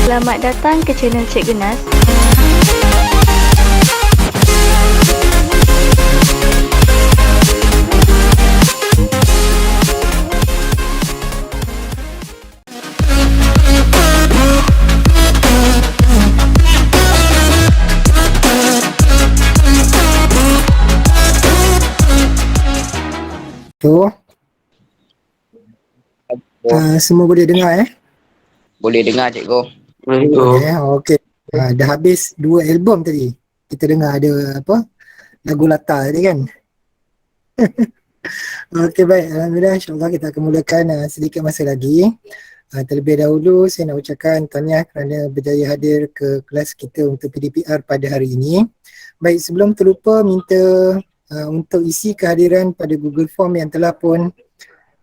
Selamat datang ke channel Cik Genas. Tu, semua boleh dengar Boleh dengar cikgu. Boleh okey. Dah habis 2 album tadi. Kita dengar ada apa? Lagu Latar tadi kan. Okey baik, alhamdulillah, insya-Allah kita akan mulakan sedikit masa lagi. Terlebih dahulu saya nak ucapkan tahniah kerana berjaya hadir ke kelas kita untuk PDPR pada hari ini. Baik, sebelum terlupa minta untuk isi kehadiran pada Google Form yang telah pun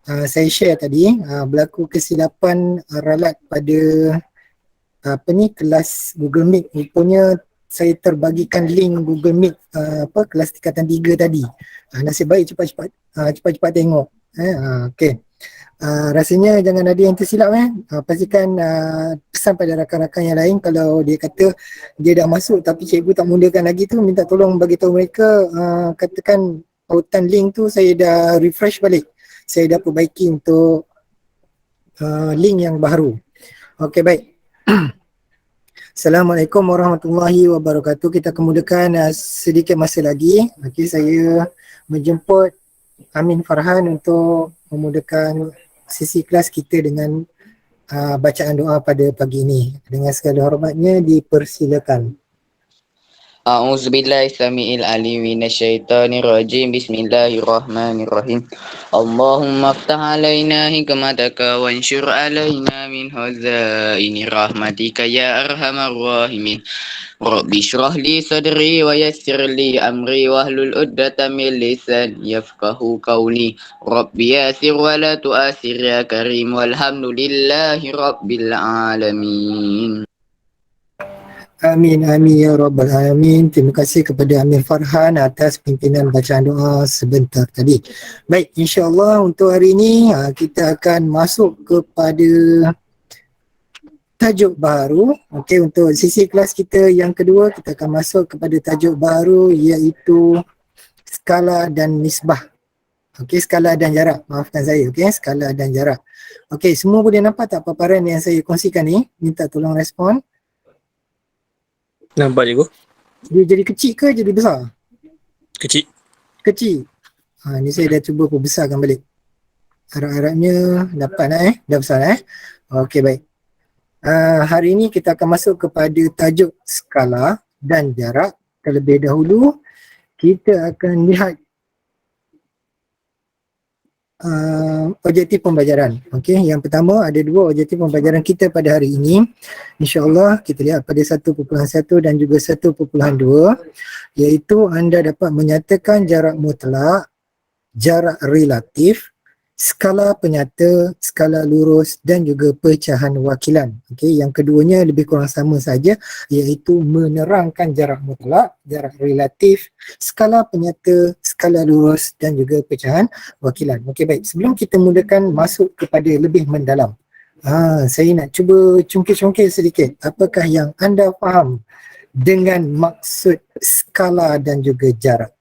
saya share tadi. Berlaku kesilapan ralat pada kelas Google Meet. Rupanya saya terbagikan link Google Meet kelas tingkatan 3 tadi. Nasib baik cepat-cepat tengok. Okey. Rasanya jangan ada yang tersilap pastikan pesan pada rakan-rakan yang lain kalau dia kata dia dah masuk tapi cikgu tak mulakan lagi tu, minta tolong bagi tahu mereka, katakan pautan link tu saya dah refresh balik. Saya dah perbaiki untuk link yang baru. Okey baik. Assalamualaikum warahmatullahi wabarakatuh. Kita kemudakan sedikit masa lagi. Okey, saya menjemput Amin Farhan untuk memudahkan sesi kelas kita dengan bacaan doa pada pagi ini. Dengan segala hormatnya dipersilakan. A'udzubillahi samiil alim minasyaitonir rajim. Bismillahirrahmanirrahim. Allahumma aftah alaina hikmataka wansyur alaina min hazaini rahmatika ya arhamar rahimin. Rabbi shrah li sadri wa yassir li amri wahlul 'uqdatam min lisani yafqahu qawli. Rabbi yassir wa la tu'assir ya karim walhamdulillahi rabbil alamin. Amin, amin ya rabbal alamin. Terima kasih kepada Amin Farhan atas pimpinan bacaan doa sebentar tadi. Baik, insya-Allah untuk hari ini kita akan masuk kepada tajuk baru. Okey, untuk sisi kelas kita yang kedua kita akan masuk kepada tajuk baru iaitu skala dan nisbah. Okey, skala dan jarak. Maafkan saya, okey, skala dan jarak. Okey, semua boleh nampak tak paparan yang saya kongsikan ni? Minta tolong respon. Nampak cikgu? Dia jadi kecil ke jadi besar? Kecil. Kecil. Ni saya dah cuba perbesarkan balik. Harap-harapnya dapat dah besar Okey baik. Hari ini kita akan masuk kepada tajuk skala dan jarak. Terlebih dahulu kita akan lihat objektif pembelajaran. Okey, yang pertama ada 2 objektif pembelajaran kita pada hari ini. InsyaAllah kita lihat pada 1.1 dan juga 1.2, iaitu anda dapat menyatakan jarak mutlak, jarak relatif, skala penyata, skala lurus dan juga pecahan wakilan. Okey, yang keduanya lebih kurang sama saja, iaitu menerangkan jarak mutlak, jarak relatif, skala penyata, skala lurus dan juga pecahan wakilan. Okey baik, sebelum kita mulakan masuk kepada lebih mendalam, saya nak cuba cungkil-cungkil sedikit apakah yang anda faham dengan maksud skala dan juga jarak.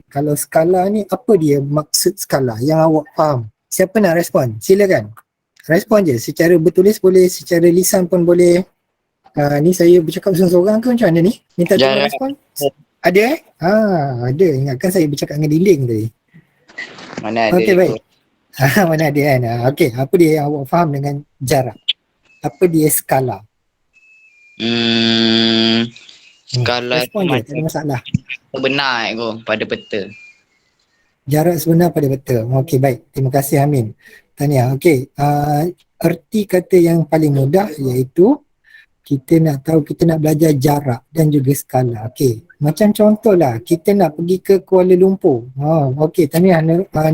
Kalau skala ni, apa dia maksud skala yang awak faham? Siapa nak respon? Silakan. Respon je, secara bertulis boleh, secara lisan pun boleh. Ni saya bercakap seorang-seorang ke macam mana ni? Minta tolong respon. Ada ada. Ingatkan saya bercakap dengan dinding tadi. Mana ada. Okey baik. Mana ada kan? Okey, apa dia yang awak faham dengan jarak? Apa dia skala? Skala respon je, tak ada masalah. Benar pada peta. Jarak sebenar pada peta. Okey baik. Terima kasih Amin. Tahniah. Okey. Erti kata yang paling mudah iaitu kita nak tahu, kita nak belajar jarak dan juga skala. Okey. Macam contohlah kita nak pergi ke Kuala Lumpur. Okey, tahniah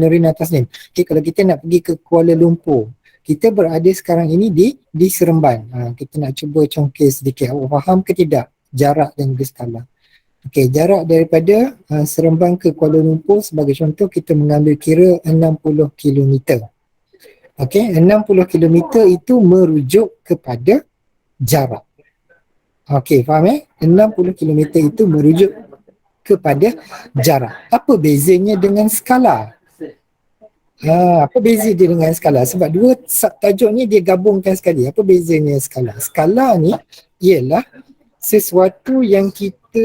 Nurina Tasnim. Okey, kalau kita nak pergi ke Kuala Lumpur, kita berada sekarang ini di Seremban. Kita nak cuba congkil sedikit. Awak faham ke tidak jarak dan juga skala? Okey, jarak daripada Seremban ke Kuala Lumpur sebagai contoh kita mengambil kira 60 km. Okey, 60 km itu merujuk kepada jarak. Okey, faham 60 kilometer itu merujuk kepada jarak. Apa bezanya dengan skala? Apa beza dia dengan skala? Sebab dua subtajuk ni dia gabungkan sekali. Apa bezanya skala? Skala ni ialah sesuatu yang kita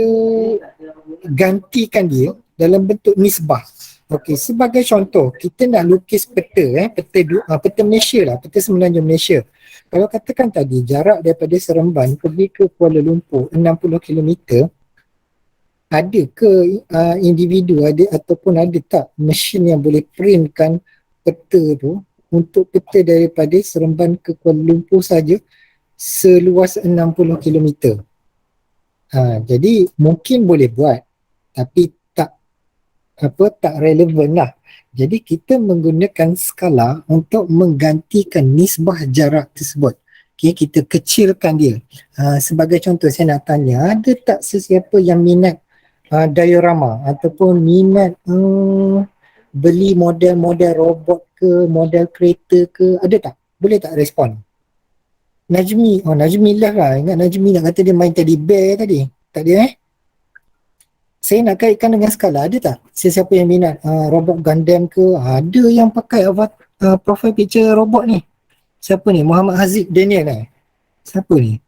gantikan dia dalam bentuk nisbah. Okey, sebagai contoh, kita nak lukis peta, peta Malaysia lah, peta semenanjung Malaysia. Kalau katakan tadi jarak daripada Seremban pergi ke Kuala Lumpur 60 kilometer, ada ke individu ada ataupun ada tak mesin yang boleh printkan peta tu untuk peta daripada Seremban ke Kuala Lumpur saja seluas 60 kilometer. Jadi mungkin boleh buat tapi tak relevan lah. Jadi kita menggunakan skala untuk menggantikan nisbah jarak tersebut. Okay, kita kecilkan dia. Sebagai contoh saya nak tanya, ada tak sesiapa yang minat diorama ataupun minat beli model-model robot ke, model kereta ke, ada tak? Boleh tak respon? Najmi, Najmi lah. Ingat Najmi nak kata dia main teddy bear tadi. Tak ada Saya nak kaitkan dengan skala, ada tak? Sesiapa yang minat robot Gundam ke? Ada yang pakai profile picture robot ni. Siapa ni? Muhammad Haziq Daniel Siapa ni?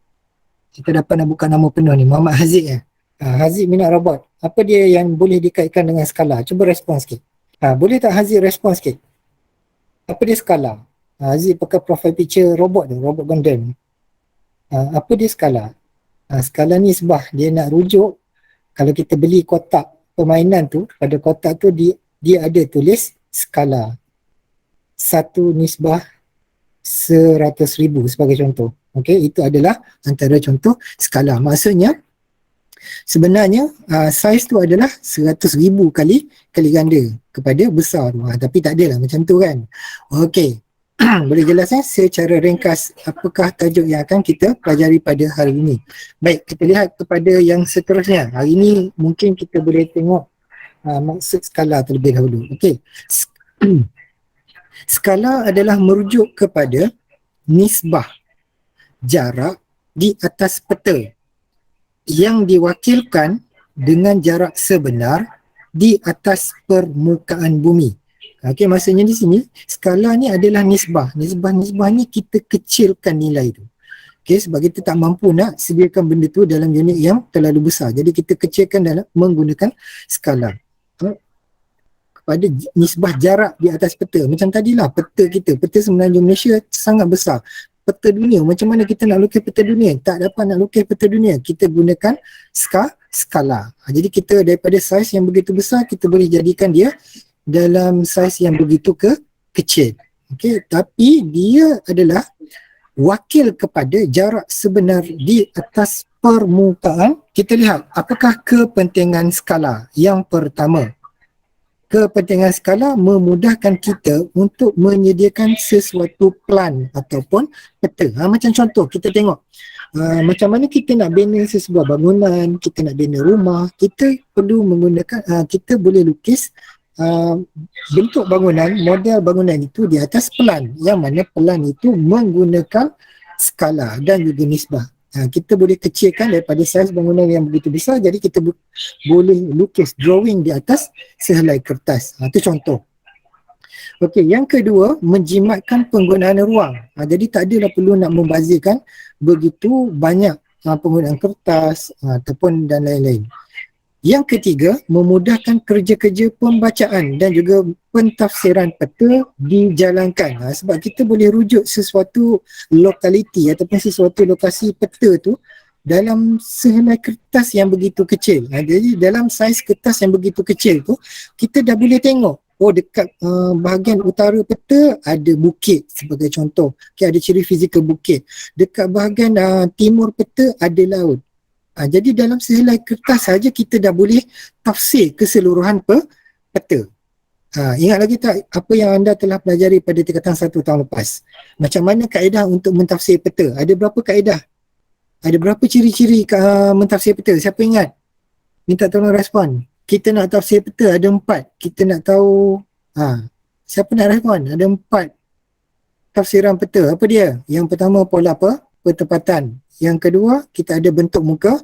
Kita dapat nak buka nama penuh ni. Muhammad Haziq Haziq minat robot. Apa dia yang boleh dikaitkan dengan skala? Cuba respon sikit. Boleh tak Haziq respon sikit? Apa dia skala? Haziq pakai profile picture robot tu, robot Gundam. Apa dia skala? Skala ni sebab dia nak rujuk, kalau kita beli kotak permainan tu, pada kotak tu dia ada tulis skala 1/100,000 sebagai contoh. Okey, itu adalah antara contoh skala. Maksudnya sebenarnya saiz tu adalah 100,000 kali ganda kepada besar tu. Tapi tak adalah macam tu kan. Okey. Boleh jelas secara ringkas apakah tajuk yang akan kita pelajari pada hari ini. Baik, kita lihat kepada yang seterusnya. Hari ini mungkin kita boleh tengok maksud skala terlebih dahulu. Okey. Skala adalah merujuk kepada nisbah jarak di atas peta yang diwakilkan dengan jarak sebenar di atas permukaan bumi. Okey, maksudnya di sini skala ni adalah nisbah. Nisbah ni kita kecilkan nilai tu. Okey, sebab kita tak mampu nak sediakan benda tu dalam unit yang terlalu besar. Jadi kita kecilkan dalam menggunakan skala. Kepada nisbah jarak di atas peta. Macam tadilah peta kita, peta semenanjung Malaysia sangat besar. Peta dunia, macam mana kita nak lukis peta dunia? Tak dapat nak lukis peta dunia. Kita gunakan skala. Jadi kita daripada saiz yang begitu besar, kita boleh jadikan dia dalam saiz yang begitu kecil. Okey, tapi dia adalah wakil kepada jarak sebenar di atas permukaan. Kita lihat apakah kepentingan skala. Yang pertama, kepentingan skala memudahkan kita untuk menyediakan sesuatu plan ataupun peta. Macam contoh, kita tengok macam mana kita nak bina sesebuah bangunan, kita nak bina rumah, kita perlu menggunakan, kita boleh lukis bentuk bangunan, model bangunan itu di atas pelan, yang mana pelan itu menggunakan skala dan juga nisbah. Kita boleh kecilkan daripada saiz bangunan yang begitu besar, jadi kita boleh lukis drawing di atas sehelai kertas. Itu contoh. Okey, yang kedua, menjimatkan penggunaan ruang. Jadi tak adalah perlu nak membazirkan begitu banyak penggunaan kertas ataupun dan lain-lain. Yang ketiga, memudahkan kerja-kerja pembacaan dan juga pentafsiran peta dijalankan. Sebab kita boleh rujuk sesuatu lokaliti ataupun sesuatu lokasi peta tu dalam sehelai kertas yang begitu kecil. Jadi dalam saiz kertas yang begitu kecil tu, kita dah boleh tengok, dekat bahagian utara peta ada bukit sebagai contoh. Okay, ada ciri fizikal bukit. Dekat bahagian timur peta ada laut. Jadi dalam sehelai kertas saja kita dah boleh tafsir keseluruhan peta. Ingat lagi tak apa yang anda telah pelajari pada tingkatan 1 tahun lepas? Macam mana kaedah untuk mentafsir peta? Ada berapa kaedah? Ada berapa ciri-ciri mentafsir peta? Siapa ingat? Minta tolong respon. Kita nak tafsir peta ada 4. Kita nak tahu, siapa nak respon? Ada 4 tafsiran peta. Apa dia? Yang pertama, pola apa? Pertepatan. Yang kedua, kita ada bentuk muka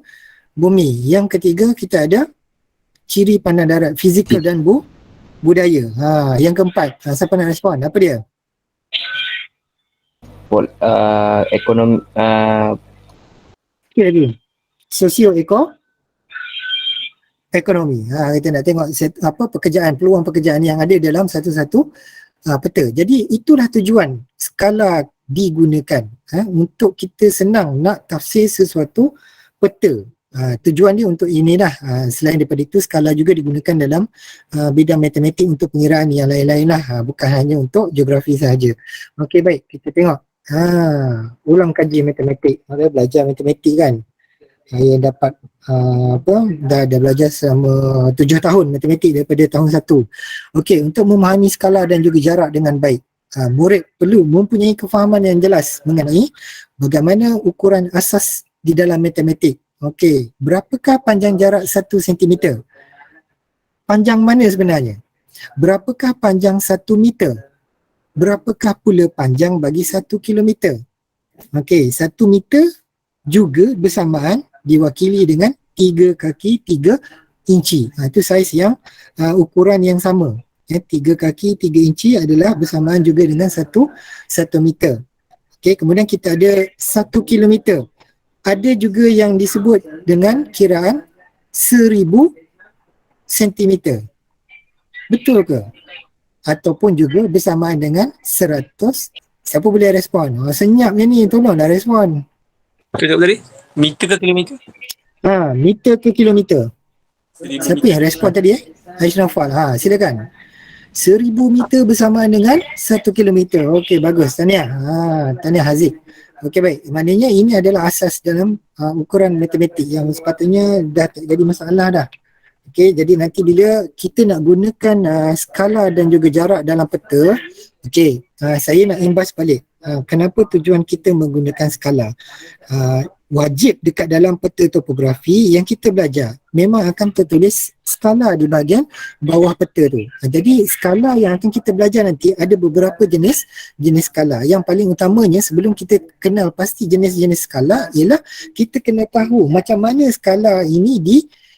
bumi. Yang ketiga, kita ada ciri pandang darat, fizikal dan budaya. Yang keempat, siapa nak respon? Apa dia? Ekonomi, Sikit lagi. Ekonomi. Kita nak tengok pekerjaan, peluang pekerjaan yang ada dalam satu-satu peta. Jadi itulah tujuan skala digunakan untuk kita senang nak tafsir sesuatu peta. Tujuan dia untuk inilah. Selain daripada itu, skala juga digunakan dalam bidang matematik untuk pengiraan yang lain-lain lah. Bukan hanya untuk geografi sahaja. Okey, baik, kita tengok. Ulang kaji matematik. Maka belajar matematik kan. Saya dapat dah belajar selama 7 tahun matematik daripada tahun 1. Okey, untuk memahami skala dan juga jarak dengan baik, murid perlu mempunyai kefahaman yang jelas mengenai bagaimana ukuran asas di dalam matematik. Okey, berapakah panjang jarak 1 cm? Panjang mana sebenarnya? Berapakah panjang 1 meter? Berapakah pula panjang bagi 1 kilometer? Okey, 1 meter juga bersamaan diwakili dengan 3 kaki 3 inci. Itu saiz yang ukuran yang sama. 3 kaki 3 inci adalah bersamaan juga dengan 1 meter. Okey, kemudian kita ada 1 kilometer. Ada juga yang disebut dengan kiraan 1000 sentimeter. Betul ke? Ataupun juga bersamaan dengan 100. Siapa boleh respon? Senyapnya ni, tolonglah respon. Betul tadi? Meter ke kilometer? Meter ke kilometer. Siapa yang respon tadi Ashrafal. Silakan. 1000 meter bersamaan dengan 1 kilometer. Okey, bagus. Tahniah. Tahniah Haziq. Okey, baik. Maknanya ini adalah asas dalam ukuran matematik yang sepatutnya dah tak jadi masalah dah. Okey, jadi nanti bila kita nak gunakan skala dan juga jarak dalam peta, okey, saya nak imbas balik. Kenapa tujuan kita menggunakan skala? Wajib dekat dalam peta topografi yang kita belajar memang akan tertulis skala di bahagian bawah peta tu. Jadi skala yang akan kita belajar nanti ada beberapa jenis skala. Yang paling utamanya sebelum kita kenal pasti jenis-jenis skala ialah kita kena tahu macam mana skala ini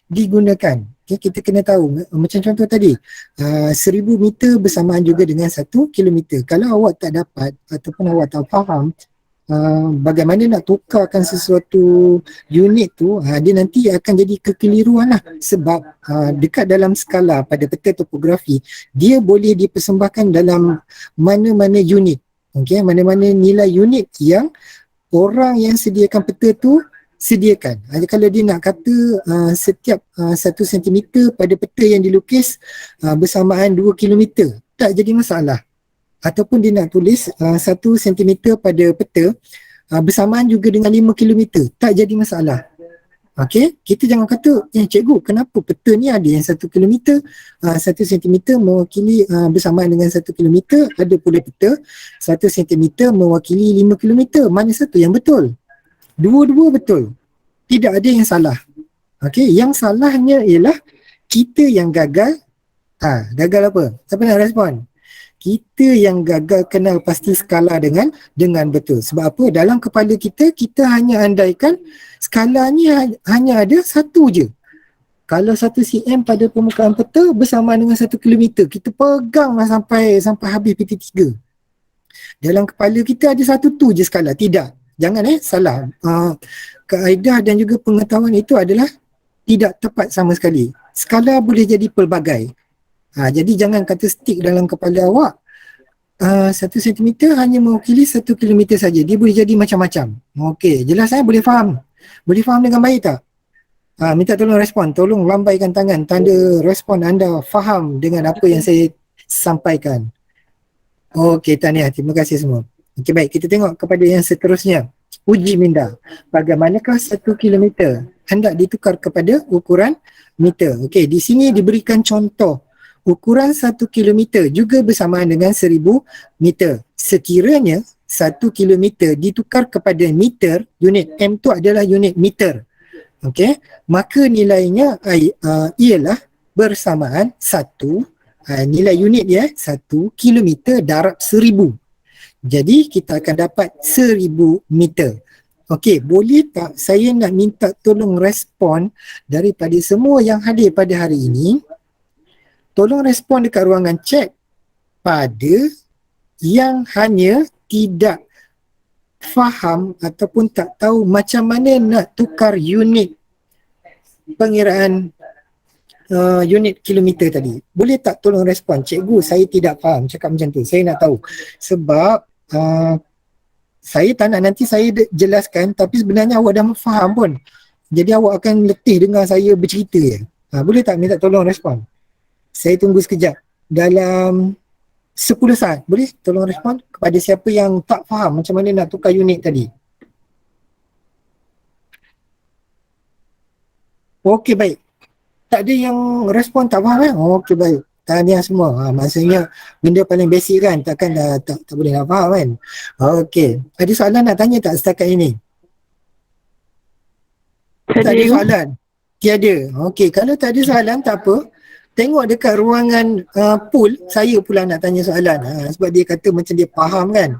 digunakan. Okay, kita kena tahu macam contoh tadi 1000 meter bersamaan juga dengan 1 kilometer. Kalau awak tak dapat ataupun awak tak faham bagaimana nak tukarkan sesuatu unit tu, dia nanti akan jadi kekeliruan lah. Sebab dekat dalam skala pada peta topografi, dia boleh dipersembahkan dalam mana-mana unit. Okay, mana-mana nilai unit yang orang yang sediakan peta tu sediakan. Kalau dia nak kata setiap 1 cm pada peta yang dilukis bersamaan 2 km, tak jadi masalah. Ataupun dia nak tulis 1 cm pada peta bersamaan juga dengan 5 km, tak jadi masalah. Okey, kita jangan kata, cikgu kenapa peta ni ada yang 1 km, 1 cm mewakili bersamaan dengan 1 km, ada pula peta 1 cm mewakili 5 km. Mana satu yang betul? Dua-dua betul. Tidak ada yang salah. Okey, yang salahnya ialah kita yang gagal. Gagal apa? Siapa nak respon? Kita yang gagal kenal pasti skala dengan betul. Sebab apa? Dalam kepala kita hanya andaikan skala ni hanya ada satu je. Kalau 1 cm pada permukaan peta bersamaan dengan 1 km, kita peganglah sampai habis PT3. Dalam kepala kita ada satu tu je skala. Tidak. Jangan salah. Kaedah dan juga pengetahuan itu adalah tidak tepat sama sekali. Skala boleh jadi pelbagai. Jadi jangan kata stick dalam kepala awak 1 cm hanya mewakili 1 km saja. Dia boleh jadi macam-macam. Okey, jelas boleh faham? Boleh faham dengan baik tak? Minta tolong respon. Tolong lambaikan tangan tanda respon anda faham dengan apa yang saya sampaikan. Okey, tahniah. Terima kasih semua. Okey, baik. Kita tengok kepada yang seterusnya. Uji minda. Bagaimanakah 1 km hendak ditukar kepada ukuran meter? Okey, di sini diberikan contoh. Ukuran 1 km juga bersamaan dengan 1000 meter. Sekiranya 1 km ditukar kepada meter, unit M tu adalah unit meter. Okey, maka nilainya ialah bersamaan 1, nilai unit dia 1 km darab 1000. Jadi kita akan dapat 1000 meter. Okey, boleh tak saya nak minta tolong respon daripada semua yang hadir pada hari ini. Tolong respon dekat ruangan chat pada yang hanya tidak faham ataupun tak tahu macam mana nak tukar unit pengiraan unit kilometer tadi. Boleh tak tolong respon? Cikgu, saya tidak faham cakap macam tu. Saya nak tahu. Sebab saya tak nak nanti saya jelaskan tapi sebenarnya awak dah faham pun. Jadi awak akan letih dengar saya bercerita je. Boleh tak minta tolong respon? Saya tunggu sekejap. Dalam 10 saat. Boleh tolong respon kepada siapa yang tak faham macam mana nak tukar unit tadi. Okey, baik. Tak ada yang respon tak faham kan? Okey, baik. Tahniah semua. Maksudnya benda paling basic kan, takkan tak boleh nak faham kan. Okey. Ada soalan nak tanya tak setakat ini? Tak ada soalan? Tiada. Okey, kalau tak ada soalan tak apa. Tengok dekat ruangan pool, saya pula nak tanya soalan. Sebab dia kata macam dia faham kan.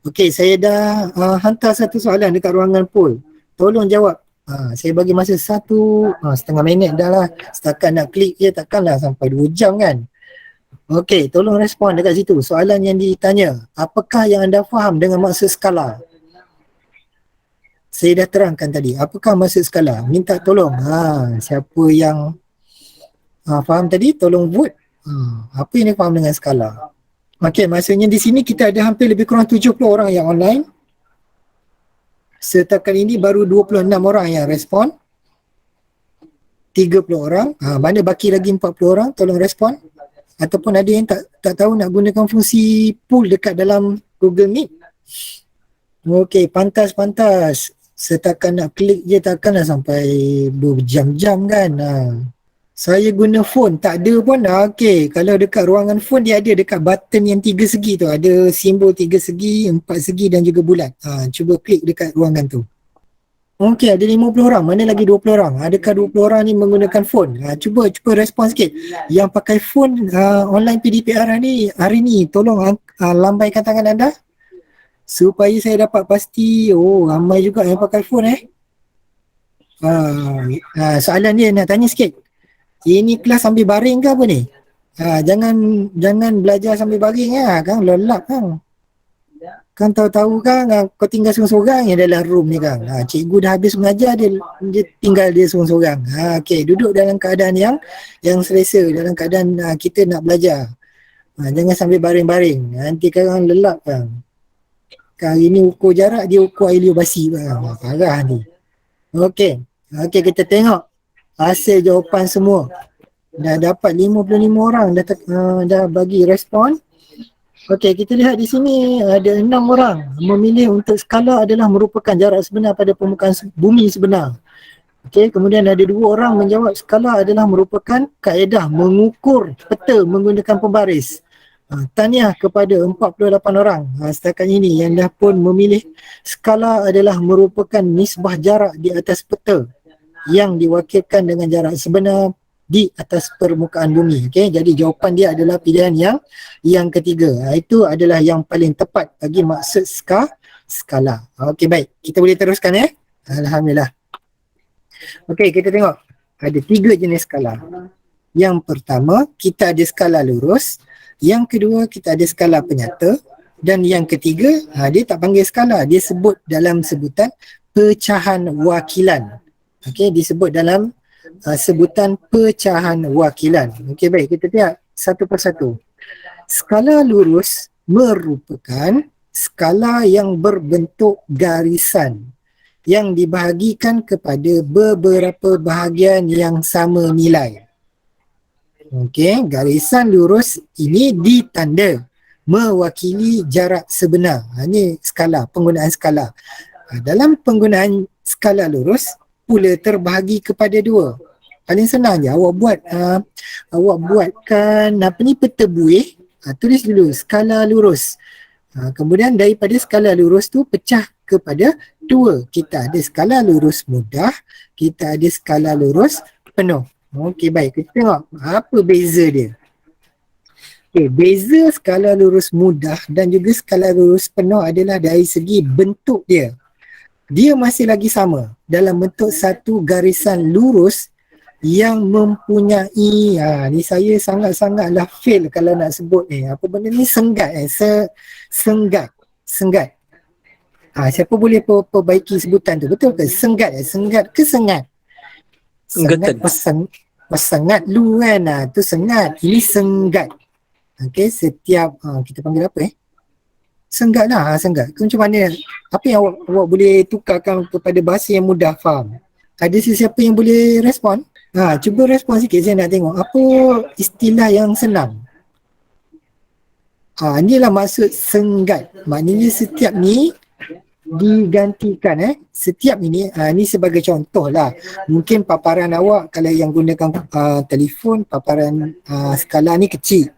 Okey, saya dah hantar satu soalan dekat ruangan pool. Tolong jawab. Saya bagi masa setengah minit dah lah. Setakat nak klik je takkanlah sampai 2 jam kan. Okey, tolong respon dekat situ. Soalan yang ditanya, apakah yang anda faham dengan maksud skala? Saya dah terangkan tadi. Apakah maksud skala? Minta tolong. Siapa yang faham tadi, tolong vote. Apa yang dia faham dengan skala? Okey, maksudnya di sini kita ada hampir lebih kurang 70 orang yang online. Setakat ini baru 26 orang yang respon. 30 orang. Mana baki lagi 40 orang, tolong respon. Ataupun ada yang tak tahu nak gunakan fungsi pool dekat dalam Google Meet. Okey, pantas. Setakat nak klik je takkanlah sampai berjam-jam kan. Saya guna phone, tak ada pun. Okey, kalau dekat ruangan phone dia ada dekat button yang 3 segi tu. Ada simbol 3 segi, 4 segi dan juga bulat. Cuba klik dekat ruangan tu. Okey, ada 50 orang. Mana lagi 20 orang? Adakah 20 orang ni menggunakan phone? Cuba respon sikit. Yang pakai phone online PDPR ni hari ni, tolong lambaikan tangan anda supaya saya dapat pasti. Ramai juga yang pakai phone soalan dia nak tanya sikit. Ini kelas sambil baring ke apa ni? Jangan belajar sambil baring kan, lelap kan. Kan tahu-tahu kan kau tinggal seorang-seorang yang dalam room ni kan. Cikgu dah habis mengajar, dia tinggal dia seorang-seorang. Okey, duduk dalam keadaan yang selesa, dalam keadaan kita nak belajar. Jangan sambil baring-baring. Nanti kan lelap kan. Hari ni ukur jarak, dia ukur air liur basi kan. Parah ni. Okey, kita tengok hasil jawapan semua. Dah dapat 55 orang dah bagi respon. Okey, kita lihat di sini ada 6 orang memilih untuk skala adalah merupakan jarak sebenar pada permukaan bumi sebenar. Okey, kemudian ada 2 orang menjawab skala adalah merupakan kaedah mengukur peta menggunakan pembaris. Tahniah kepada 48 orang setakat ini yang dah pun memilih skala adalah merupakan nisbah jarak di atas peta yang diwakilkan dengan jarak sebenar di atas permukaan bumi. Okey, jadi jawapan dia adalah pilihan yang ketiga. Itu adalah yang paling tepat bagi maksud skala. Okey, baik. Kita boleh teruskan Alhamdulillah. Okey, kita tengok. Ada 3 jenis skala. Yang pertama, kita ada skala lurus. Yang kedua, kita ada skala penyata. Dan yang ketiga, dia tak panggil skala. Dia sebut dalam sebutan pecahan wakilan. Okey, disebut dalam sebutan pecahan wakilan. Okey, baik, kita lihat satu persatu. Skala lurus merupakan skala yang berbentuk garisan yang dibahagikan kepada beberapa bahagian yang sama nilai. Okey, garisan lurus ini ditanda mewakili jarak sebenar. Ini skala, penggunaan skala. Dalam penggunaan skala lurus pula terbahagi kepada 2. Paling senang je awak buatkan peta buih. Tulis dulu skala lurus. Kemudian daripada skala lurus tu pecah kepada 2. Kita ada skala lurus mudah, kita ada skala lurus penuh. Okey, baik, kita tengok apa beza dia. Okey, beza skala lurus mudah dan juga skala lurus penuh adalah dari segi bentuk dia. dia masih lagi sama dalam bentuk satu garisan lurus yang mempunyai, ni saya sangat-sangatlah fail kalau nak sebut ni. Apa benda ni? Senggat Senggat. Siapa boleh perbaiki sebutan tu? Betul ke? Senggat ke sengat? Senggetan. Sengat lu kan. Tu sengat. Ini senggat. Okey, setiap kita panggil apa Senggat lah. Senggat. Tu macam mana? Apa yang awak boleh tukarkan kepada bahasa yang mudah faham? Ada sesiapa yang boleh respon? Cuba respon sikit, saya nak tengok apa istilah yang senang. Inilah maksud senggat. Maknanya setiap ni digantikan setiap ini ni sebagai contoh lah. Mungkin paparan awak kalau yang gunakan telefon, paparan skala ni kecil.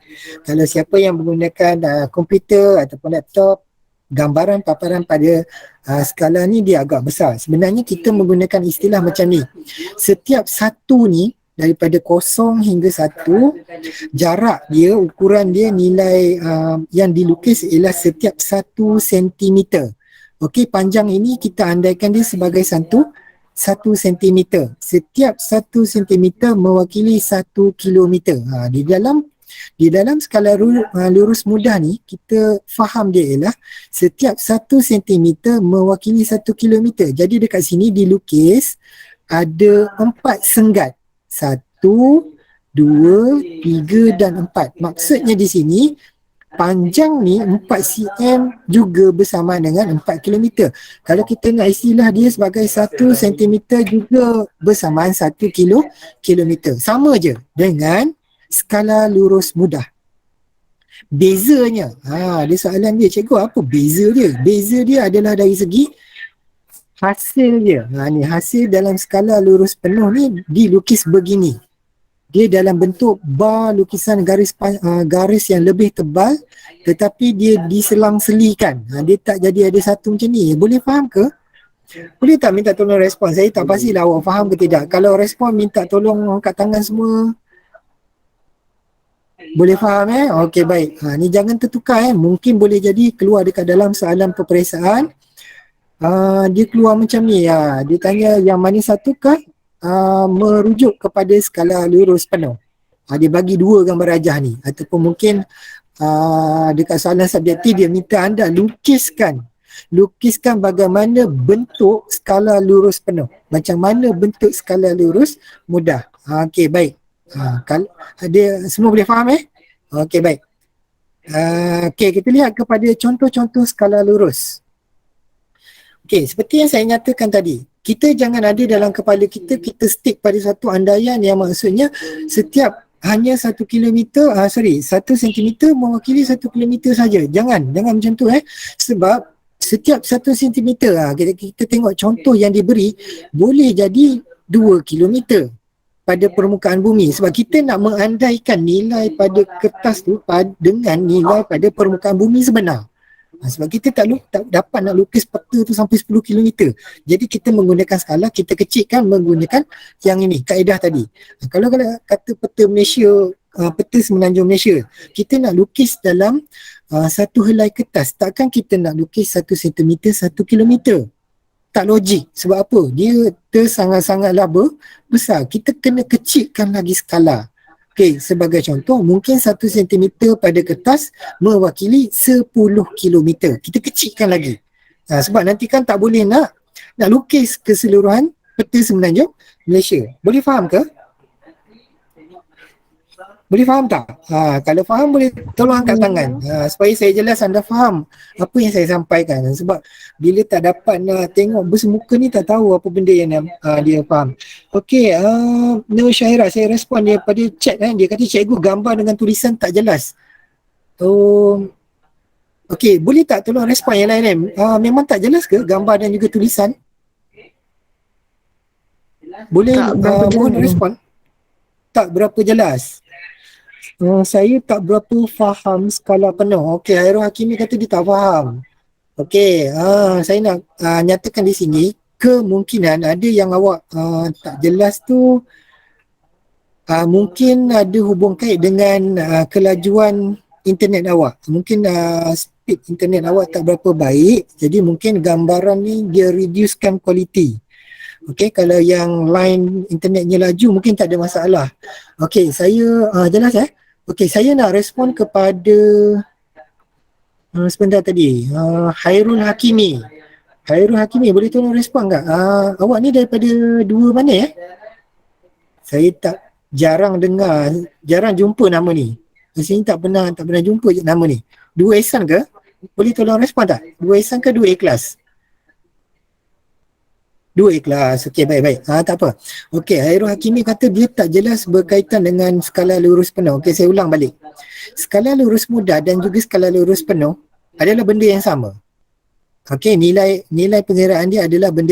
Kalau siapa yang menggunakan komputer ataupun laptop, gambaran paparan pada skala ni dia agak besar. Sebenarnya kita menggunakan istilah macam ni. Setiap satu ni daripada 0 hingga 1, jarak dia, ukuran dia, nilai yang dilukis ialah setiap 1 sentimeter. Okey, panjang ini kita andaikan dia sebagai 1 sentimeter. Setiap 1 sentimeter mewakili 1 kilometer. Di dalam skala lurus mudah ni, kita faham dia ialah setiap 1 sentimeter mewakili 1 kilometer. Jadi dekat sini dilukis ada 4 senggat. 1, 2, 3 dan 4. Maksudnya di sini panjang ni 4 cm juga bersama dengan 4 km. Kalau kita nak istilah dia sebagai 1 cm juga bersamaan 1 kilometer. Sama je dengan skala lurus mudah. Bezanya, dia soalan dia, cikgu apa beza dia? Beza dia adalah dari segi hasil dia. Ni hasil dalam skala lurus penuh ni dilukis begini. Dia dalam bentuk bar lukisan garis yang lebih tebal tetapi dia diselang-selikan. Dia tak jadi ada satu macam ni. Boleh faham ke? Boleh tak minta tolong respon? Saya tak pastilah awak faham ke tidak. Kalau respon minta tolong angkat tangan semua. Boleh faham Okey, baik. Ni jangan tertukar Mungkin boleh jadi keluar dekat dalam soalan peperiksaan. Dia keluar macam ni. Dia tanya yang mana satukah merujuk kepada skala lurus penuh. Dia bagi 2 gambar rajah ni. Ataupun mungkin dekat soalan subjektif dia minta anda lukiskan bagaimana bentuk skala lurus penuh. Macam mana bentuk skala lurus mudah. Okey, baik. Kalau dia semua boleh faham Okey, baik. Okey, kita lihat kepada contoh-contoh skala lurus. Okey, seperti yang saya nyatakan tadi, kita jangan ada dalam kepala kita stick pada satu andaian yang maksudnya setiap hanya 1 kilometer, 1 sentimeter mewakili 1 kilometer saja. Jangan macam tu sebab setiap 1 sentimeter, kita tengok contoh yang diberi, boleh jadi 2 kilometer pada permukaan bumi. Sebab kita nak mengandaikan nilai pada kertas tu dengan nilai pada permukaan bumi sebenar. Sebab kita tak dapat nak lukis peta tu sampai 10 km. Jadi kita menggunakan skala, kita kecilkan menggunakan yang ini, kaedah tadi. Kalau kata peta Malaysia, peta Semenanjung Malaysia, kita nak lukis dalam satu helai kertas, takkan kita nak lukis 1 cm 1 km. Tak logik. Sebab apa? Dia sangat-sangatlah besar. Kita kena kecilkan lagi skala. Okey, sebagai contoh, mungkin 1 cm pada kertas mewakili 10 km. Kita kecilkan lagi. Sebab nanti kan tak boleh nak lukis keseluruhan peta Semenanjung Malaysia. Boleh faham ke? Boleh faham tak? Kalau faham boleh tolong angkat tangan. Supaya saya jelas anda faham apa yang saya sampaikan. Sebab bila tak dapat nak tengok bersemuka ni tak tahu apa benda yang dia faham. Okey, Nur Syahira, saya respon dia pada chat dia kata cikgu gambar dengan tulisan tak jelas. Okey, boleh tak tolong respon yang lain memang tak jelas ke gambar dan juga tulisan? Boleh mohon respon. Tak berapa jelas. Saya tak berapa faham skala penuh. Okey, Hairul Hakimi kata dia tak faham. Okey, saya nak nyatakan di sini kemungkinan ada yang awak tak jelas tu mungkin ada hubung kait dengan kelajuan internet awak. Mungkin speed internet awak tak berapa baik, jadi mungkin gambaran ni dia reducekan quality. Okey, kalau yang line internetnya laju mungkin tak ada masalah. Okey, saya jelas Okey, saya nak respon kepada sebentar tadi. Hairul Hakimi. Hairul Hakimi, boleh tolong respon tak? Awak ni daripada dua mana Saya tak jarang dengar, jarang jumpa nama ni. Di sini tak pernah jumpa je nama ni. Dua Ihsan ke? Boleh tolong respon tak? Dua Ihsan ke dua Ikhlas? Dua Ikhlas. Okey, baik-baik. Tak apa. Okey, Hairul Hakimi kata dia tak jelas berkaitan dengan skala lurus penuh. Okey, saya ulang balik. Skala lurus mudah dan juga skala lurus penuh adalah benda yang sama. Okey, nilai pengiraan dia adalah benda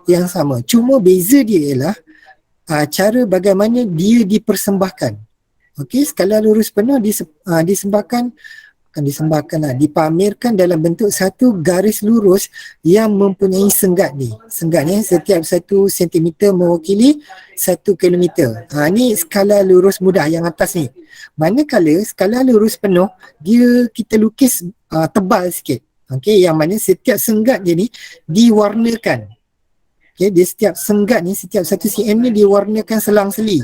yang sama. Cuma beza dia ialah cara bagaimana dia dipersembahkan. Okey, skala lurus penuh dipamerkan dalam bentuk satu garis lurus yang mempunyai senggat ni. Senggat ni setiap 1 sentimeter mewakili 1 kilometer. Ni skala lurus mudah yang atas ni. Manakala skala lurus penuh dia kita lukis tebal sikit. Okey, yang mana setiap senggat dia ni diwarnakan. Okey, dia setiap senggat ni, setiap 1 cm ni diwarnakan selang-seli.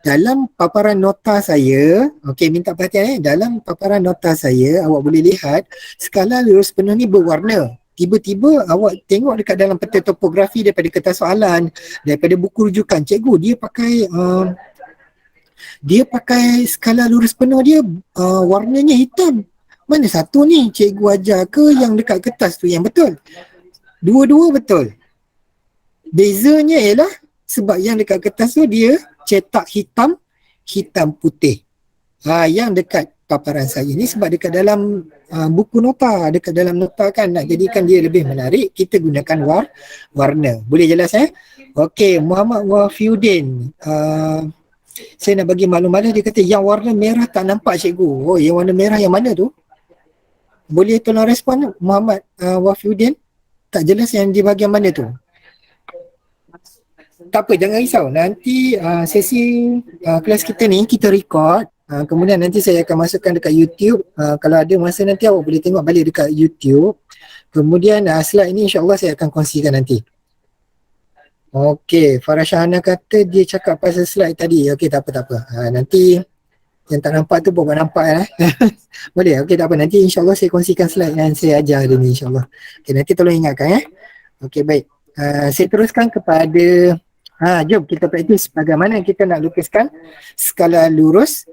Dalam paparan nota saya, okey, minta perhatian dalam paparan nota saya, awak boleh lihat skala lurus penuh ni berwarna. Tiba-tiba awak tengok dekat dalam peta topografi daripada kertas soalan, daripada buku rujukan, cikgu dia pakai skala lurus penuh dia warnanya hitam. Mana satu ni cikgu ajar ke yang dekat kertas tu yang betul? Dua-dua betul. Bezanya ialah sebab yang dekat kertas tu dia cetak hitam putih. Yang dekat paparan saya ni sebab dekat dalam buku nota, dekat dalam nota kan nak jadikan dia lebih menarik, kita gunakan warna. Boleh jelas Okey, Muhammad Wafiuddin. Saya nak bagi maklum dia kata yang warna merah tak nampak cikgu. Oh, yang warna merah yang mana tu? Boleh tolong respon Muhammad Wafiuddin? Tak jelas yang di bahagian mana tu? Tak apa, jangan risau. Nanti sesi kelas kita ni kita record. Kemudian nanti saya akan masukkan dekat YouTube. Kalau ada masa nanti awak boleh tengok balik dekat YouTube. Kemudian slide ni insyaAllah saya akan kongsikan nanti. Okey, Farah Syahana kata dia cakap pasal slide tadi. Okey, tak apa. Nanti yang tak nampak tu buat nampak Boleh? Okey, tak apa. Nanti insyaAllah saya kongsikan slide yang saya ajar hari ni insyaAllah. Okey, nanti tolong ingatkan Okey, baik. Saya teruskan kepada jom kita praktis bagaimana kita nak lukiskan skala lurus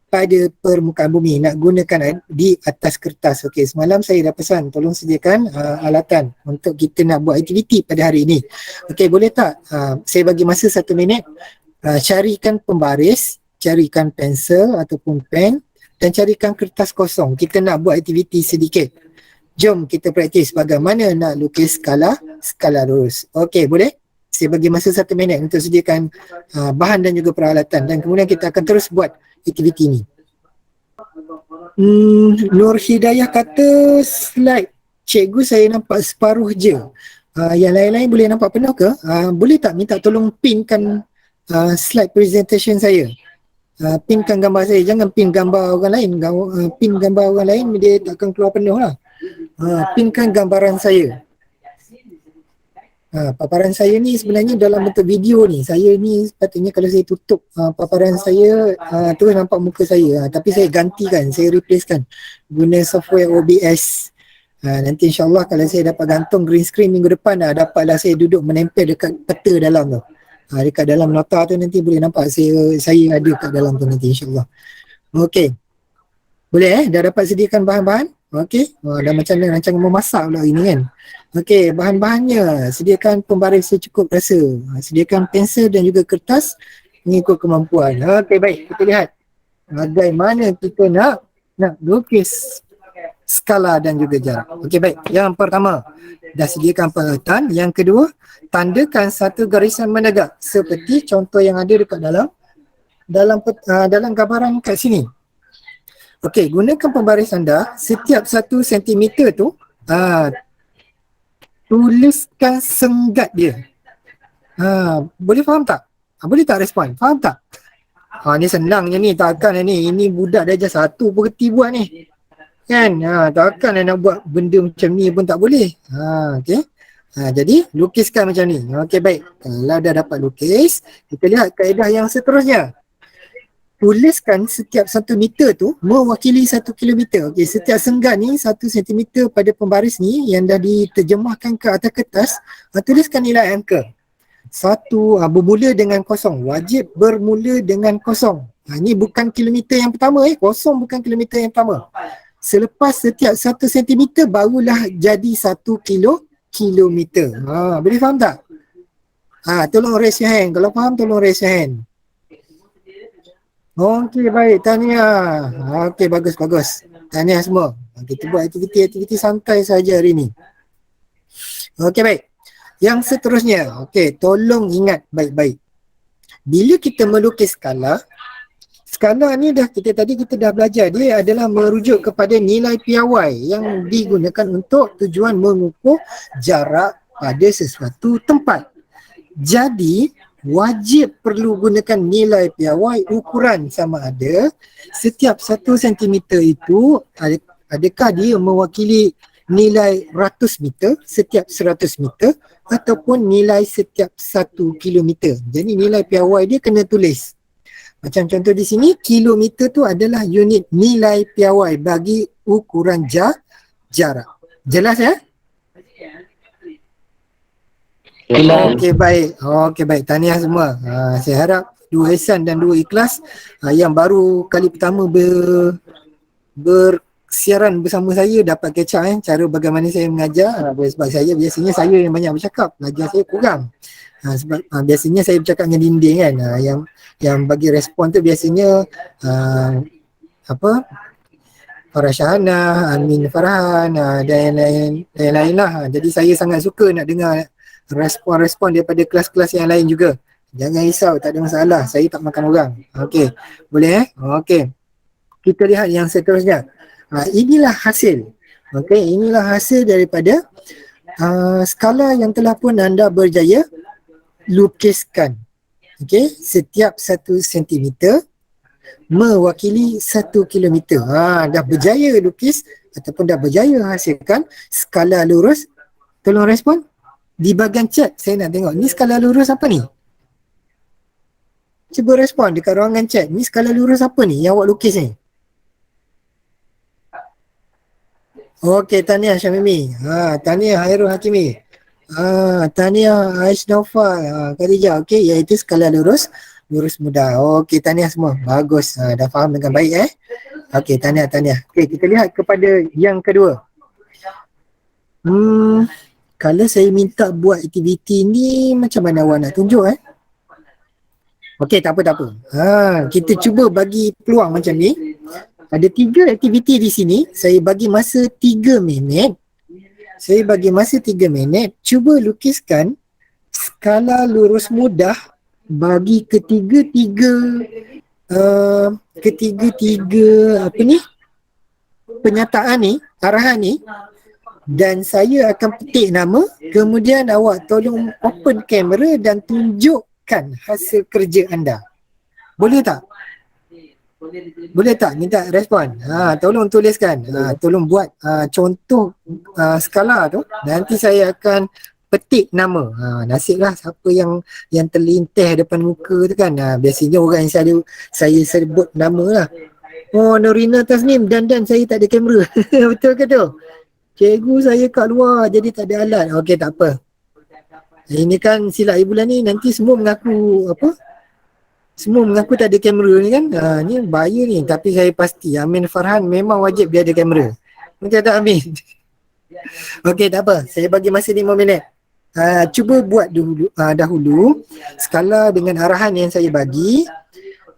pada permukaan bumi, nak gunakan di atas kertas. Okey, semalam saya dah pesan tolong sediakan alatan untuk kita nak buat aktiviti pada hari ini. Okey, boleh tak saya bagi masa 1 minit, carikan pembaris, carikan pensel ataupun pen dan carikan kertas kosong. Kita nak buat aktiviti sedikit. Jom kita praktis bagaimana nak lukis skala lurus. Okey, boleh? Saya bagi masa 1 minit untuk sediakan bahan dan juga peralatan dan kemudian kita akan terus buat aktiviti ni. Nur Hidayah kata slide cikgu saya nampak separuh je. Yang lain-lain boleh nampak penuh ke? Boleh tak minta tolong pinkan slide presentation saya? Pinkan gambar saya, jangan pin gambar orang lain. Pin gambar orang lain dia takkan keluar penuh lah. Pinkan gambaran saya. Paparan saya ni sebenarnya dalam bentuk video ni. Saya ni sepatutnya kalau saya tutup paparan saya terus nampak muka saya. Tapi saya gantikan, saya replacekan guna software OBS. Nanti insyaAllah kalau saya dapat gantung green screen minggu depan dapatlah saya duduk menempel dekat peta dalam tu. Dekat dalam nota tu nanti boleh nampak saya ada kat dalam tu nanti insyaAllah. Okey. Boleh dah dapat sediakan bahan-bahan? Okey. Dah macam rancangan memasak pula hari ni kan. Okey, bahan-bahannya sediakan pembaris secukup rasa. Sediakan pensel dan juga kertas mengikut kemampuan. Okey, baik. Kita lihat bagaimana kita nak lukis skala dan juga jarak. Okey, baik. Yang pertama, dah sediakan peralatan. Yang kedua, tandakan satu garisan menegak seperti contoh yang ada dekat dalam gambaran kat sini. Okey, gunakan pembaris anda setiap 1 sentimeter tu tuliskan senggat dia. Boleh faham tak? Boleh tak respon? Faham tak? Ni senangnya ni, takkan ni. Ini budak darjah 1 pun reti buat ni. Kan? Takkan nak buat benda macam ni pun tak boleh. Okey. Jadi lukiskan macam ni. Okey, baik. Kalau dah dapat lukis, kita lihat kaedah yang seterusnya. Tuliskan setiap 1 meter tu mewakili 1 kilometer. Okey, setiap senggan ni 1 sentimeter pada pembaris ni yang dah diterjemahkan ke atas kertas, tuliskan nilai angka. 1 bermula dengan kosong. Wajib bermula dengan kosong. Ini bukan kilometer yang pertama, kosong bukan kilometer yang pertama. Selepas setiap 1 sentimeter barulah jadi 1 kilometer. Boleh faham tak? Tolong raise your hand. Kalau faham tolong raise your hand. Okey, baik. Tahniah. Okey, bagus. Tahniah semua. Kita buat aktiviti santai saja hari ni. Okey, baik. Yang seterusnya. Okey, tolong ingat baik-baik. Bila kita melukis skala ni kita dah belajar. Dia adalah merujuk kepada nilai piawai yang digunakan untuk tujuan mengukur jarak pada sesuatu tempat. Jadi wajib perlu gunakan nilai piawai ukuran sama ada setiap 1 sentimeter itu adakah dia mewakili nilai ratus meter setiap 100 meter ataupun nilai setiap 1 kilometer. Jadi nilai piawai dia kena tulis. Macam contoh di sini, kilometer tu adalah unit nilai piawai bagi ukuran jarak. Jelas ya? Okey, baik. Tahniah semua. Saya harap 2 ihsan dan 2 ikhlas yang baru kali pertama bersiaran bersama saya dapat catch up cara bagaimana saya mengajar. Sebab biasanya saya yang banyak bercakap, pelajar saya kurang. Sebab biasanya saya bercakap dengan dinding kan. Yang bagi respon tu biasanya Farah Syahana, Amin Farhan dan lain-lain lah. Jadi saya sangat suka nak dengar respon-respon daripada kelas-kelas yang lain juga. Jangan risau, tak ada masalah. Saya tak makan orang. Okey, boleh Okey. Kita lihat yang seterusnya. Inilah hasil. Okey, inilah hasil daripada skala yang telah pun anda berjaya lukiskan. Okey, setiap 1 sentimeter mewakili 1 kilometer. Dah berjaya lukis ataupun dah berjaya hasilkan skala lurus. Tolong respon. Di bahagian chat saya nak tengok ni skala lurus apa ni? Cuba respon dekat ruangan chat. Ni skala lurus apa ni yang awak lukis ni? Okey, tahniah Syamimi. Tahniah Hairul Hakimi. Tahniah Aish Naufal. Khadijah. Okey, iaitu skala lurus mudah. Okey, tahniah semua. Bagus. Dah faham dengan baik Okey, tahniah. Okey, kita lihat kepada yang kedua. Kalau saya minta buat aktiviti ni macam mana awak nak tunjuk Okey, tak apa. Kita cuba bagi peluang macam ni. Ada 3 aktiviti di sini. Saya bagi masa 3 minit. Cuba lukiskan skala lurus mudah bagi ketiga-tiga penyataan ni, arahan ni. Dan saya akan petik nama, kemudian awak tolong open kamera dan tunjukkan hasil kerja anda. Boleh tak? Minta respon. Tolong tuliskan. Tolong buat contoh skala tu. Nanti saya akan petik nama. Nasiblah siapa yang terlintih depan muka tu kan. Biasanya orang yang saya sebut nama lah. Norina Tasnim dan saya tak ada kamera. Betul ke tu? Cikgu saya kat luar jadi tak ada alat. Okey, tak apa. Ini kan silap bulan ni nanti semua mengaku tak ada kamera ni kan. Ni bahaya ni. Tapi saya pasti Amin Farhan memang wajib dia ada kamera. Betul tak Amin? Okey, tak apa. Saya bagi masa 5 minit. Cuba buat dahulu skala dengan arahan yang saya bagi.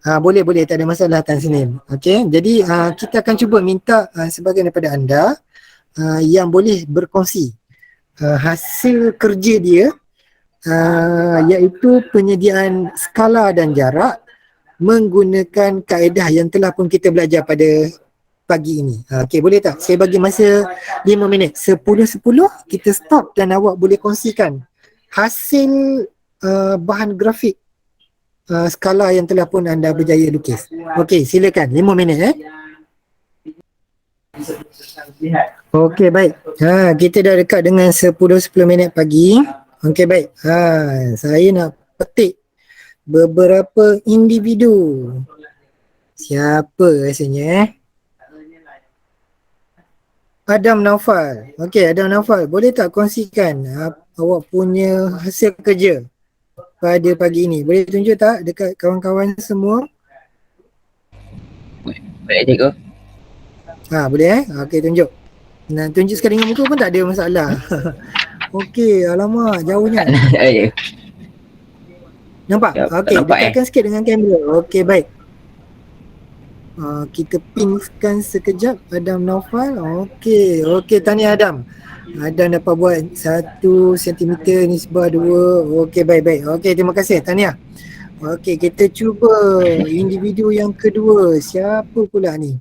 Boleh, tak ada masalah Tan Senin. Okey, jadi kita akan cuba minta sebahagian daripada anda yang boleh berkongsi hasil kerja dia, iaitu penyediaan skala dan jarak menggunakan kaedah yang telah pun kita belajar pada pagi ini. Okey, boleh tak? Saya bagi masa 5 minit. 10-10 kita stop dan awak boleh kongsikan hasil bahan grafik skala yang telah pun anda berjaya lukis. Okey, silakan 5 minit Okey, baik. Kita dah dekat dengan 10 minit pagi. Okey, baik. Saya nak petik beberapa individu. Siapa rasanya Adam Naufal. Okey, Adam Naufal, boleh tak kongsikan awak punya hasil kerja pada pagi ini? Boleh tunjuk tak dekat kawan-kawan semua? Baik cikgu. Boleh Okey, tunjuk. Nak tunjuk sekali dengan muka pun tak ada masalah. Okey, alamak, jauhnya. Nampak? Okey, dekatkan sikit dengan kamera. Okey, baik. Kita pinkan sekejap Adam Naufal. Okey, tahniah Adam. Adam dapat buat 1 cm nisbah 2. Okey, baik. Okey, terima kasih. Tahniah. Okey, kita cuba individu yang kedua. Siapa pula ni?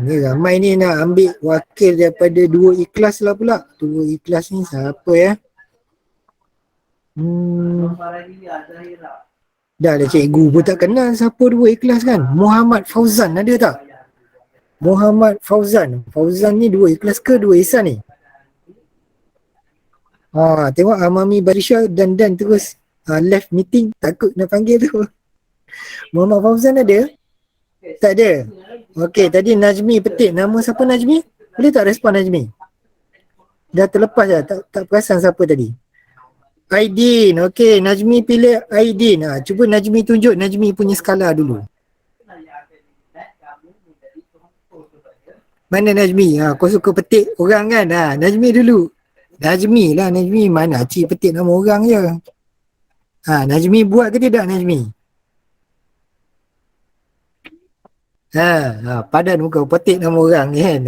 Ni ramai ni nak ambil wakil daripada 2 ikhlas lah pula. 2 ikhlas ni siapa ya? Dah cikgu pun tak kenal siapa 2 ikhlas kan. Muhammad Fauzan ada tak? Muhammad Fauzan. Fauzan ni 2 ikhlas ke 2 ihsan ni? Tengok Amami Barisha dan terus left meeting, takut nak panggil tu. Muhammad Fauzan ada? Tak ada. Okey, tadi Najmi petik nama siapa Najmi? Boleh tak respon Najmi? Dah terlepas dah, tak perasan siapa tadi. Aidin. Okey, Najmi pilih Aidin. Cuba Najmi tunjuk Najmi punya skala dulu. Mana Najmi? Kau suka petik orang kan? Najmi dulu. Najmi lah, Najmi. Mana Cik petik nama orang je. Najmi buat ke tidak Najmi? Padan muka petik nama orang ni kan.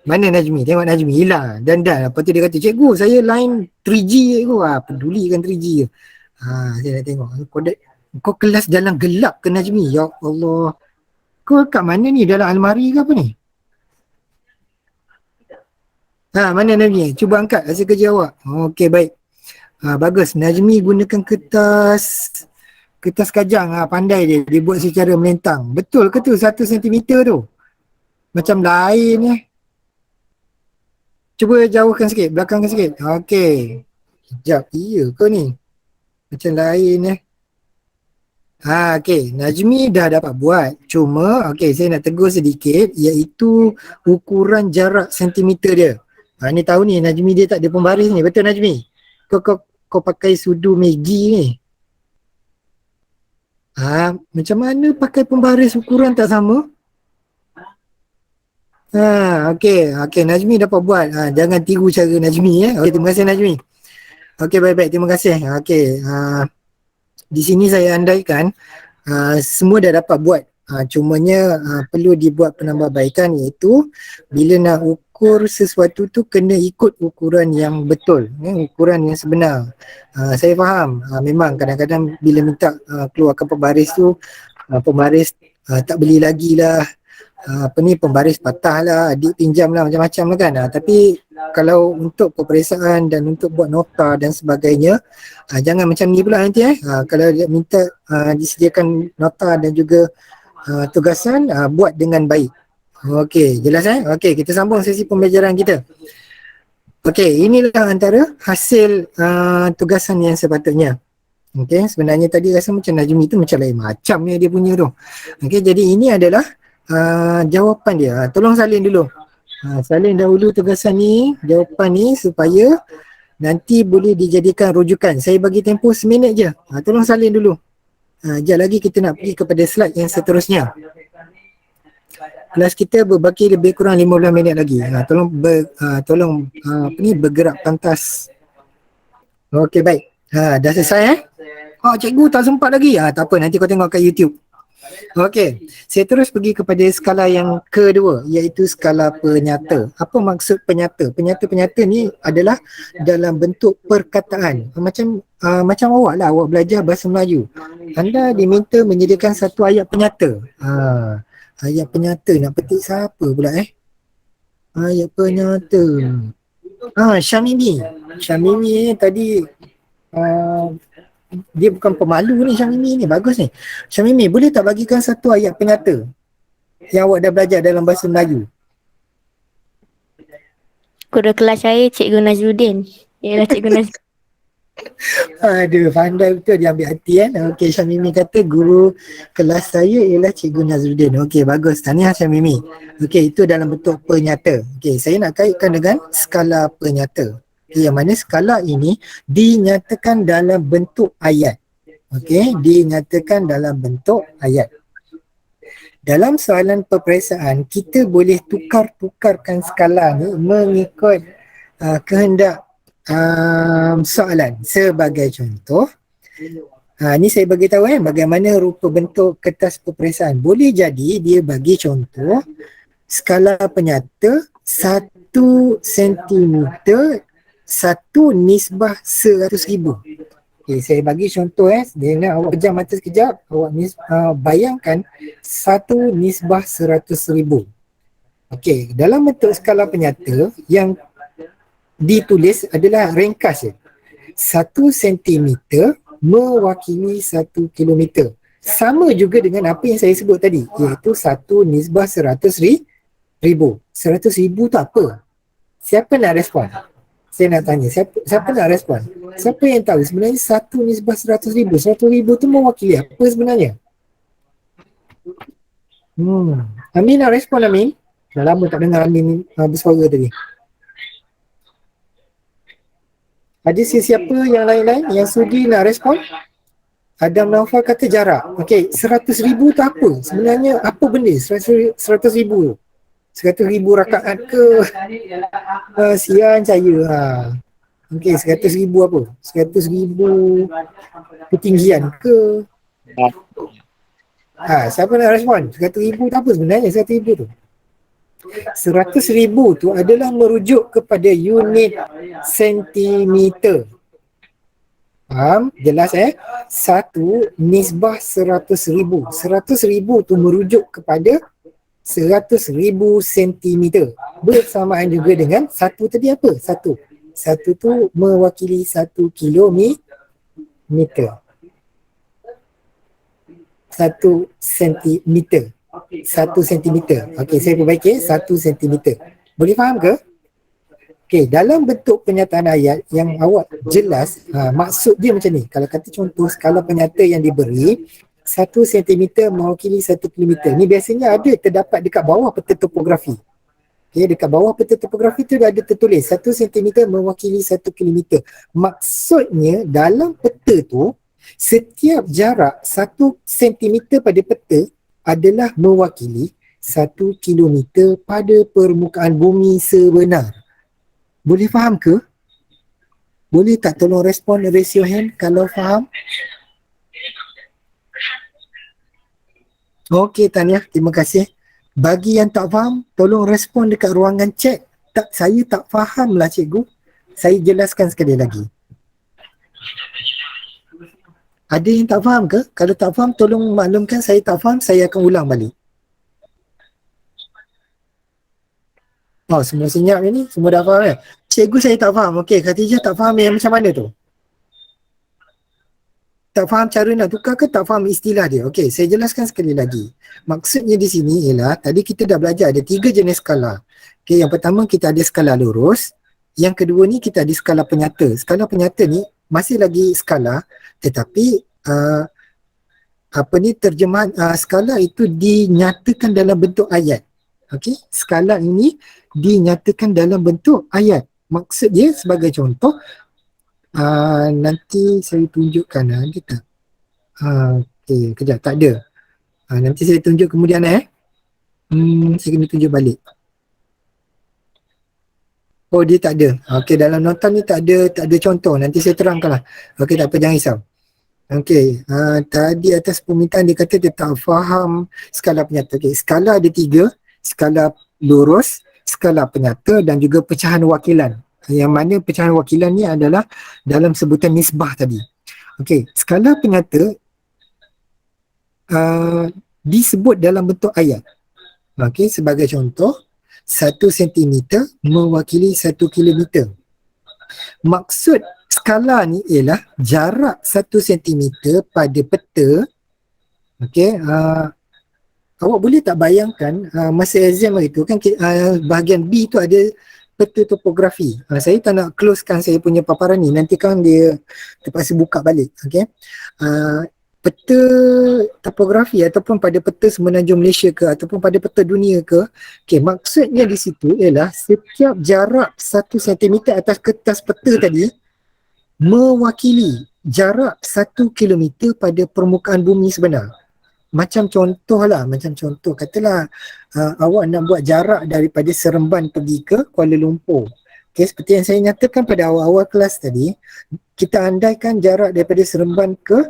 Mana Najmi? Tengok Najmi hilang. Dan lepas tu dia kata, cikgu saya line 3G cikgu. Pedulikan 3G je. Saya nak tengok. Kau kelas dalam gelap ke Najmi? Ya Allah. Kau kat mana ni? Dalam almari ke apa ni? Mana Najmi? Cuba angkat hasil kerja awak. Okey, baik. Bagus. Najmi gunakan kertas kajang. Pandai dia. Dia buat secara melentang. Betul ke tu 1 cm tu? Macam lain Cuba jauhkan sikit, belakangkan sikit. Okey. Sekejap, iya ke ni? Macam lain okey, Najmi dah dapat buat. Cuma, okey, saya nak tegur sedikit, iaitu ukuran jarak sentimeter dia. Ni tahu ni, Najmi dia tak ada pembaris ni. Betul Najmi? Kau pakai sudu Maggi ni. Macam mana pakai pembaris ukuran tak sama? Okey, Najmi dapat buat. Jangan tiru cara Najmi Okey, terima kasih Najmi. Okey, baik, terima kasih. Okey, di sini saya andaikan semua dah dapat buat. Cumanya perlu dibuat penambahbaikan, iaitu bila nak ukur sesuatu tu kena ikut ukuran yang betul, ukuran yang sebenar. Saya faham, memang kadang-kadang bila minta keluarkan pembaris tu, pembaris tak beli lagi lah, pembaris patah lah, adik pinjam lah, macam-macam lah kan. Tapi kalau untuk peperiksaan dan untuk buat nota dan sebagainya, jangan macam ni pula nanti kalau dia minta disediakan nota dan juga tugasan, buat dengan baik. Okey, jelas Okey, kita sambung sesi pembelajaran kita. Okey, inilah antara hasil tugasan yang sepatutnya. Okey, sebenarnya tadi rasa macam Najmi tu macam lain macam ni dia punya tu. Okey, jadi ini adalah jawapan dia. Tolong salin dulu. Salin dahulu tugasan ni, jawapan ni, supaya nanti boleh dijadikan rujukan. Saya bagi tempoh seminit je. Tolong salin dulu. Sekejap lagi kita nak pergi kepada slide yang seterusnya. Kelas kita berbaki lebih kurang 15 minit lagi. Tolong bergerak pantas. Okey, baik. Dah selesai cikgu tak sempat lagi. Tak apa, nanti kau tengok kat YouTube. Okey, saya terus pergi kepada skala yang kedua, iaitu skala penyata. Apa maksud penyata? Penyata ni adalah dalam bentuk perkataan. Macam awak lah, awak belajar bahasa Melayu. Anda diminta menyediakan satu ayat penyata. Ayat penyata nak petik siapa pula ayat penyata. Syamimi tadi dia bukan pemalu ni Syamimi ni, bagus ni. Syamimi, boleh tak bagikan satu ayat penyata yang awak dah belajar dalam bahasa Melayu? Guru kelas saya Cikgu Nazruddin. Ialah Cikgu Nazruddin. Aduh, pandai betul dia ambil hati kan. Okey, Syamimi kata guru kelas saya ialah Cikgu Nazruddin. Okey, bagus. Tahniah Syamimi. Okey, itu dalam bentuk penyata. Okey, saya nak kaitkan dengan skala penyata. Okey, yang mana skala ini dinyatakan dalam bentuk ayat. Okey, dinyatakan dalam bentuk ayat. Dalam soalan peperiksaan, kita boleh tukar-tukarkan skala ni mengikut kehendak soalan. Sebagai contoh, ni saya bagi tahu bagaimana rupa bentuk kertas peperiksaan. Boleh jadi dia bagi contoh skala penyata 1 sentimeter 1 nisbah 100,000. Okay, saya bagi contoh dia nak awak pejam mata sekejap, awak bayangkan 1 nisbah 100,000. Okey, dalam bentuk skala penyata yang ditulis adalah ringkas 1 sentimeter mewakili 1 kilometer. Sama juga dengan apa yang saya sebut tadi, iaitu 1 nisbah 100,000. 100,000 tu apa? Siapa nak respon? Saya nak tanya, siapa nak respon? Siapa yang tahu sebenarnya 1 nisbah 100,000? 100,000 tu mewakili apa sebenarnya? Amin nak respon, Amin? Dah lama tak dengar Amin bersuara tadi. Ada sesiapa yang lain-lain yang sudi nak respon? Adam Naufal kata jarak. Okey, 100,000 tu apa? Sebenarnya apa benda 100,000 tu? 100,000 rakaat ke? Sian saya. Okey, 100,000 apa? 100,000 ketinggian ke? Siapa nak respon? 100,000 tu apa sebenarnya 100,000 tu? 100,000 tu adalah merujuk kepada unit sentimeter. Faham? Jelas 1 nisbah 100,000. 100,000 tu merujuk kepada 100,000 sentimeter. Bersamaan juga dengan 1 tadi apa? 1 tu mewakili 1 kilometer. 1 sentimeter. 1 sentimeter. Okey, saya perbaiki 1 sentimeter. Boleh faham ke? Okey, dalam bentuk penyataan ayat yang awak jelas, maksud dia macam ni. Kalau kata contoh skala penyata yang diberi 1 sentimeter mewakili 1 kilometer. Ni biasanya ada terdapat dekat bawah peta topografi. Okey, dekat bawah peta topografi tu ada tertulis 1 sentimeter mewakili 1 kilometer. Maksudnya dalam peta tu setiap jarak 1 sentimeter pada peta adalah mewakili 1 kilometer pada permukaan bumi sebenar. Boleh faham ke? Boleh tak tolong respon, raise your hand kalau faham? Okey, tahniah, terima kasih. Bagi yang tak faham, tolong respon dekat ruangan chat. Saya tak faham lah cikgu. Saya jelaskan sekali lagi. Ada yang tak faham ke? Kalau tak faham, tolong maklumkan saya tak faham, saya akan ulang balik. Semua senyap ni, semua dah faham Cikgu saya tak faham. Okey, Khatijah tak faham yang macam mana tu? Tak faham cara nak tukar ke tak faham istilah dia? Okey, saya jelaskan sekali lagi. Maksudnya di sini ialah, tadi kita dah belajar ada 3 jenis skala. Okey, yang pertama kita ada skala lurus. Yang kedua ni kita ada skala penyata. Skala penyata ni masih lagi skala, tetapi terjemahan skala itu dinyatakan dalam bentuk ayat. Okey, skala ini dinyatakan dalam bentuk ayat. Maksud dia sebagai contoh, nanti saya tunjukkan ada tak? Okey, kejap, tak ada. Nanti saya tunjuk kemudian saya kena tunjuk balik. Oh, dia tak ada. Okey, dalam nota ni tak ada contoh. Nanti saya terangkanlah. Okey, tak apa, jangan risau. Okey, tadi atas permintaan dia kata dia tak faham skala penyata. Okey, skala ada 3, skala lurus, skala penyata dan juga pecahan wakilan. Yang mana pecahan wakilan ni adalah dalam sebutan nisbah tadi. Okey, skala penyata disebut dalam bentuk ayat. Okey, sebagai contoh, 1 sentimeter mewakili 1 kilometer. Maksud skala ni ialah jarak 1 sentimeter pada peta. Okey, awak boleh tak bayangkan masa exam hari tu kan bahagian B tu ada peta topografi. Saya tak nak closekan saya punya paparan ni, nanti kan dia terpaksa buka balik. Okey. Peta topografi ataupun pada peta semenanjung Malaysia ke ataupun pada peta dunia ke, okey, maksudnya di situ ialah setiap jarak 1 sentimeter atas kertas peta tadi mewakili jarak 1 kilometer pada permukaan bumi sebenar. Macam contoh katalah awak nak buat jarak daripada Seremban pergi ke Kuala Lumpur. Okay, seperti yang saya nyatakan pada awal-awal kelas tadi, kita andaikan jarak daripada Seremban ke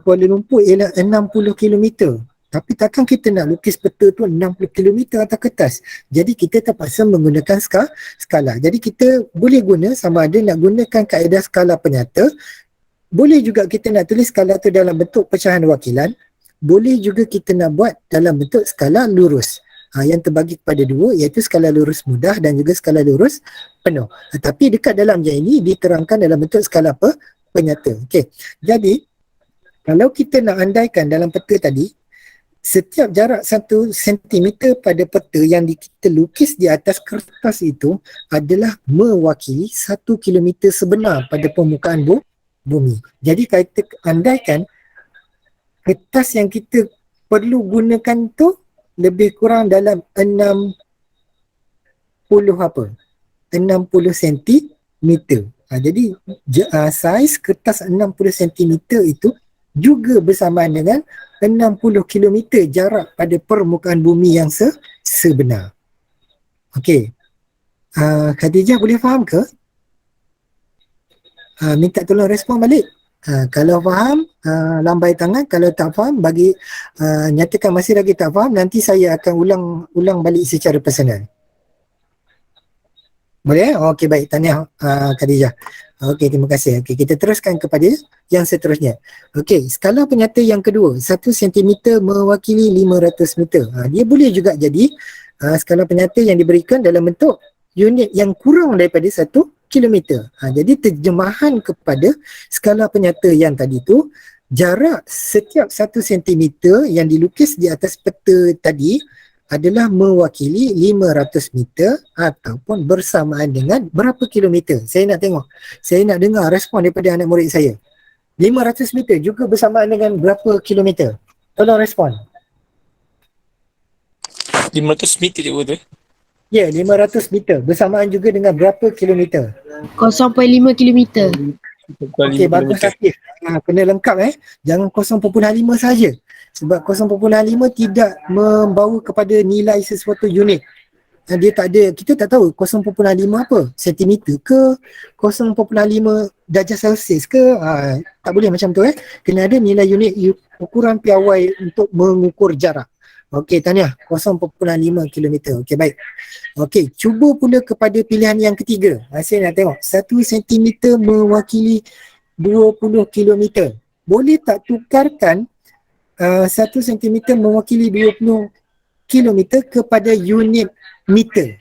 Kuala Lumpur ialah 60 km. Tapi takkan kita nak lukis peta tu 60 km atas kertas. Jadi kita terpaksa menggunakan skala. Jadi kita boleh guna sama ada nak gunakan kaedah skala penyata, boleh juga kita nak tulis skala tu dalam bentuk pecahan wakilan, boleh juga kita nak buat dalam bentuk skala lurus. Yang terbagi kepada dua, iaitu skala lurus mudah dan juga skala lurus penuh. Tapi dekat dalam yang ini diterangkan dalam bentuk skala penyata. Okey. Jadi kalau kita nak andaikan dalam peta tadi, setiap jarak 1 sentimeter pada peta yang kita lukis di atas kertas itu adalah mewakili 1 kilometer sebenar pada permukaan bumi. Jadi kita andaikan kertas yang kita perlu gunakan tu lebih kurang dalam 60 sentimeter. Jadi saiz kertas 60 sentimeter itu juga bersamaan dengan 60 kilometer jarak pada permukaan bumi yang sebenar. Okey. Khadijah boleh faham ke? Minta tolong respon balik. Kalau faham, lambai tangan. Kalau tak faham, nyatakan masih lagi tak faham, nanti saya akan ulang balik secara personal. Boleh? Okey, baik. Tahniah Khadijah. Okey, terima kasih. Okey, kita teruskan kepada yang seterusnya. Okey, skala penyata yang kedua, 1 cm mewakili 500 meter. Dia boleh juga jadi skala penyata yang diberikan dalam bentuk unit yang kurang daripada 1 kilometer. Jadi terjemahan kepada skala penyata yang tadi tu, jarak setiap 1 sentimeter yang dilukis di atas peta tadi adalah mewakili 500 meter ataupun bersamaan dengan berapa kilometer. Saya nak tengok. Saya nak dengar respon daripada anak murid saya. 500 meter juga bersamaan dengan berapa kilometer? Tolong respon. 500 meter je betul? Ya, 500 meter bersamaan juga dengan berapa kilometer? 0.5 kilometer. Okey, bagus Akif. Kena lengkap Jangan 0.5 saja. Sebab 0.5 tidak membawa kepada nilai sesuatu unit. Dia tak ada, kita tak tahu 0.5 apa, sentimeter ke 0.5 darjah Celsius ke, tak boleh macam tu Kena ada nilai unit ukuran piawai untuk mengukur jarak. Okey, tahniah, 0.5 km. Okey, baik. Okey, cuba pula kepada pilihan yang ketiga. Saya nak tengok 1 cm mewakili 20 km. Boleh tak tukarkan 1 cm mewakili 20 km kepada unit meter?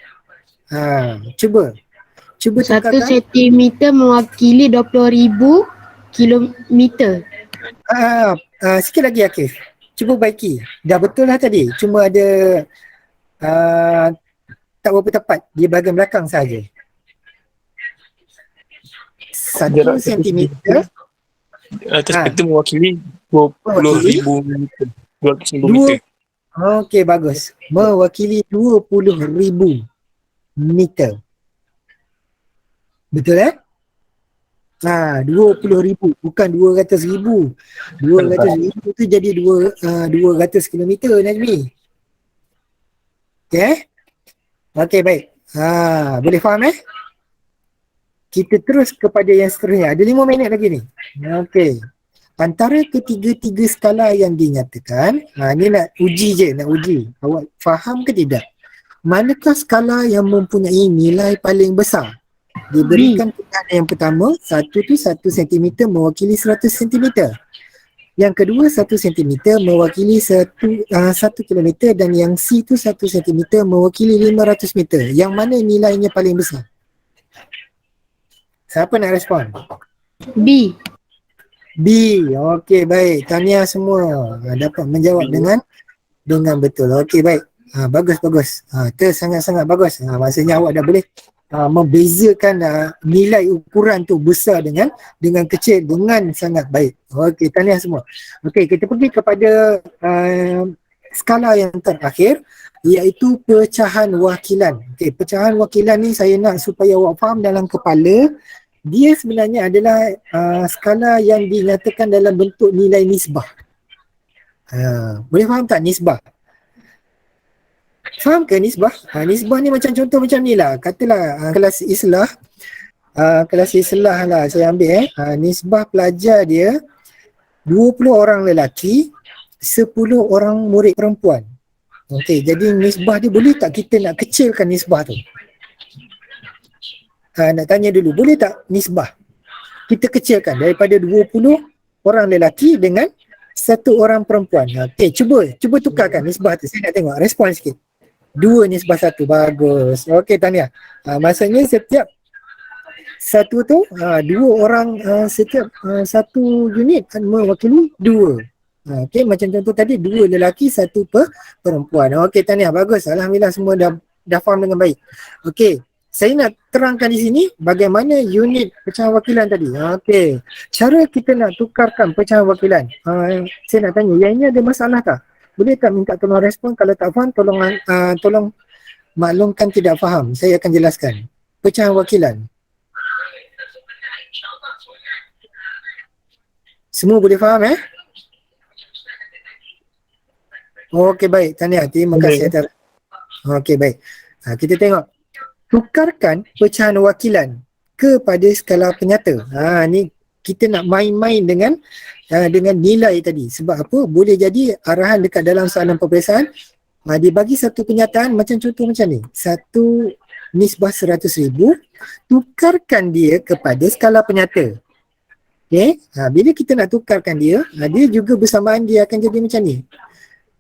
Cuba 1 tukarkan. sentimeter mewakili 20,000 kilometer. Sikit lagi Akif. Cuba baiki. Dah betul lah tadi. Cuma ada tak berapa tepat di bahagian belakang saja. 1 sentimeter Atas peta mewakili 20,000 meter. 200,000 meter. Okey, bagus. Mewakili 20,000 meter. Betul 20,000 bukan 200,000. 200,000 tu jadi 200 kilometer Najmi. Okey? Okey, baik. Boleh faham Kita terus kepada yang seterusnya. Ada 5 minit lagi ni. Okey. Antara ketiga-tiga skala yang dinyatakan, ni nak uji je, awak faham ke tidak? Manakah skala yang mempunyai nilai paling besar? Diberikan pilihan yang pertama, 1 cm mewakili 100 cm. Yang kedua, 1 cm mewakili 1 km dan yang C tu 1 cm mewakili 500 meter. Yang mana nilainya paling besar? Siapa nak respon? B. B. Okey, baik. Tahniah semua. Dapat menjawab dengan betul. Okey, baik. Bagus, bagus. Itu sangat-sangat bagus. Maksudnya awak dah boleh membezakan nilai ukuran tu besar dengan kecil dengan sangat baik. Okey, tahniah semua. Okey, kita pergi kepada skala yang terakhir, iaitu pecahan wakilan. Okey, pecahan wakilan ni saya nak supaya awak faham dalam kepala. Dia sebenarnya adalah skala yang dinyatakan dalam bentuk nilai nisbah. Boleh faham tak nisbah? Faham ke nisbah? Nisbah ni macam contoh macam ni lah. Katalah kelas islah. Kelas islah lah saya ambil nisbah pelajar dia 20 orang lelaki, 10 orang murid perempuan. Okey, jadi nisbah dia boleh tak kita nak kecilkan nisbah tu? Nak tanya dulu, boleh tak nisbah kita kecilkan daripada 20 orang lelaki dengan 1 orang perempuan? Okey, cuba tukarkan nisbah tu. Saya nak tengok respon sikit. 2 nisbah 1, bagus. Okey, tahniah. Maksudnya setiap satu tu 2 orang, setiap satu unit mewakili 2. Okey, macam contoh tadi 2 lelaki 1 perempuan. Okey, tahniah, bagus. Alhamdulillah semua dah faham dengan baik. Okey, saya nak terangkan di sini bagaimana unit pecahan wakilan tadi. Okey, cara kita nak tukarkan pecahan wakilan. Saya nak tanya, yang ini ada masalah tak? Boleh tak minta tolong respon? Kalau tak faham, tolong maklumkan tidak faham. Saya akan jelaskan. Pecahan wakilan. Semua boleh faham Okey, baik. Tahniah. Terima kasih atas. Okey, baik. Kita tengok. Tukarkan pecahan wakilan kepada skala penyata. Ni kita nak main-main dengan nilai tadi. Sebab apa? Boleh jadi arahan dekat dalam soalan peperiksaan. Dia bagi satu kenyataan macam contoh macam ni. 1 nisbah 100,000. Tukarkan dia kepada skala penyata. Okay? Bila kita nak tukarkan dia, dia juga bersamaan dia akan jadi macam ni.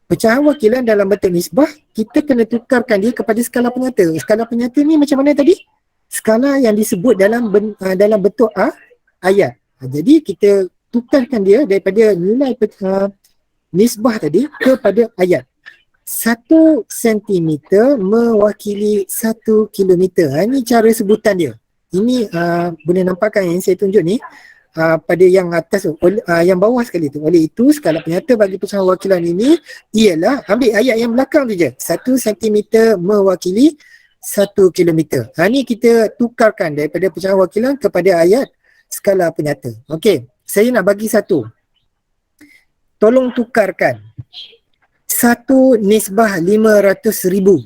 Pecahan wakilan dalam bentuk nisbah, kita kena tukarkan dia kepada skala penyata. Skala penyata ni macam mana tadi? Skala yang disebut dalam bentuk ayat. Jadi kita tukarkan dia daripada nilai nisbah tadi kepada ayat. 1 sentimeter mewakili 1 kilometer. Ini cara sebutan dia. Ini boleh nampakkan yang saya tunjuk ni. Pada yang atas tu, yang bawah sekali tu. Oleh itu skala penyata bagi pecahan wakilan ini ialah, ambil ayat yang belakang tu je, 1 cm mewakili 1 km. Ni kita tukarkan daripada pecahan wakilan kepada ayat skala penyata. Okey, saya nak bagi satu. Tolong tukarkan 1 nisbah 500,000.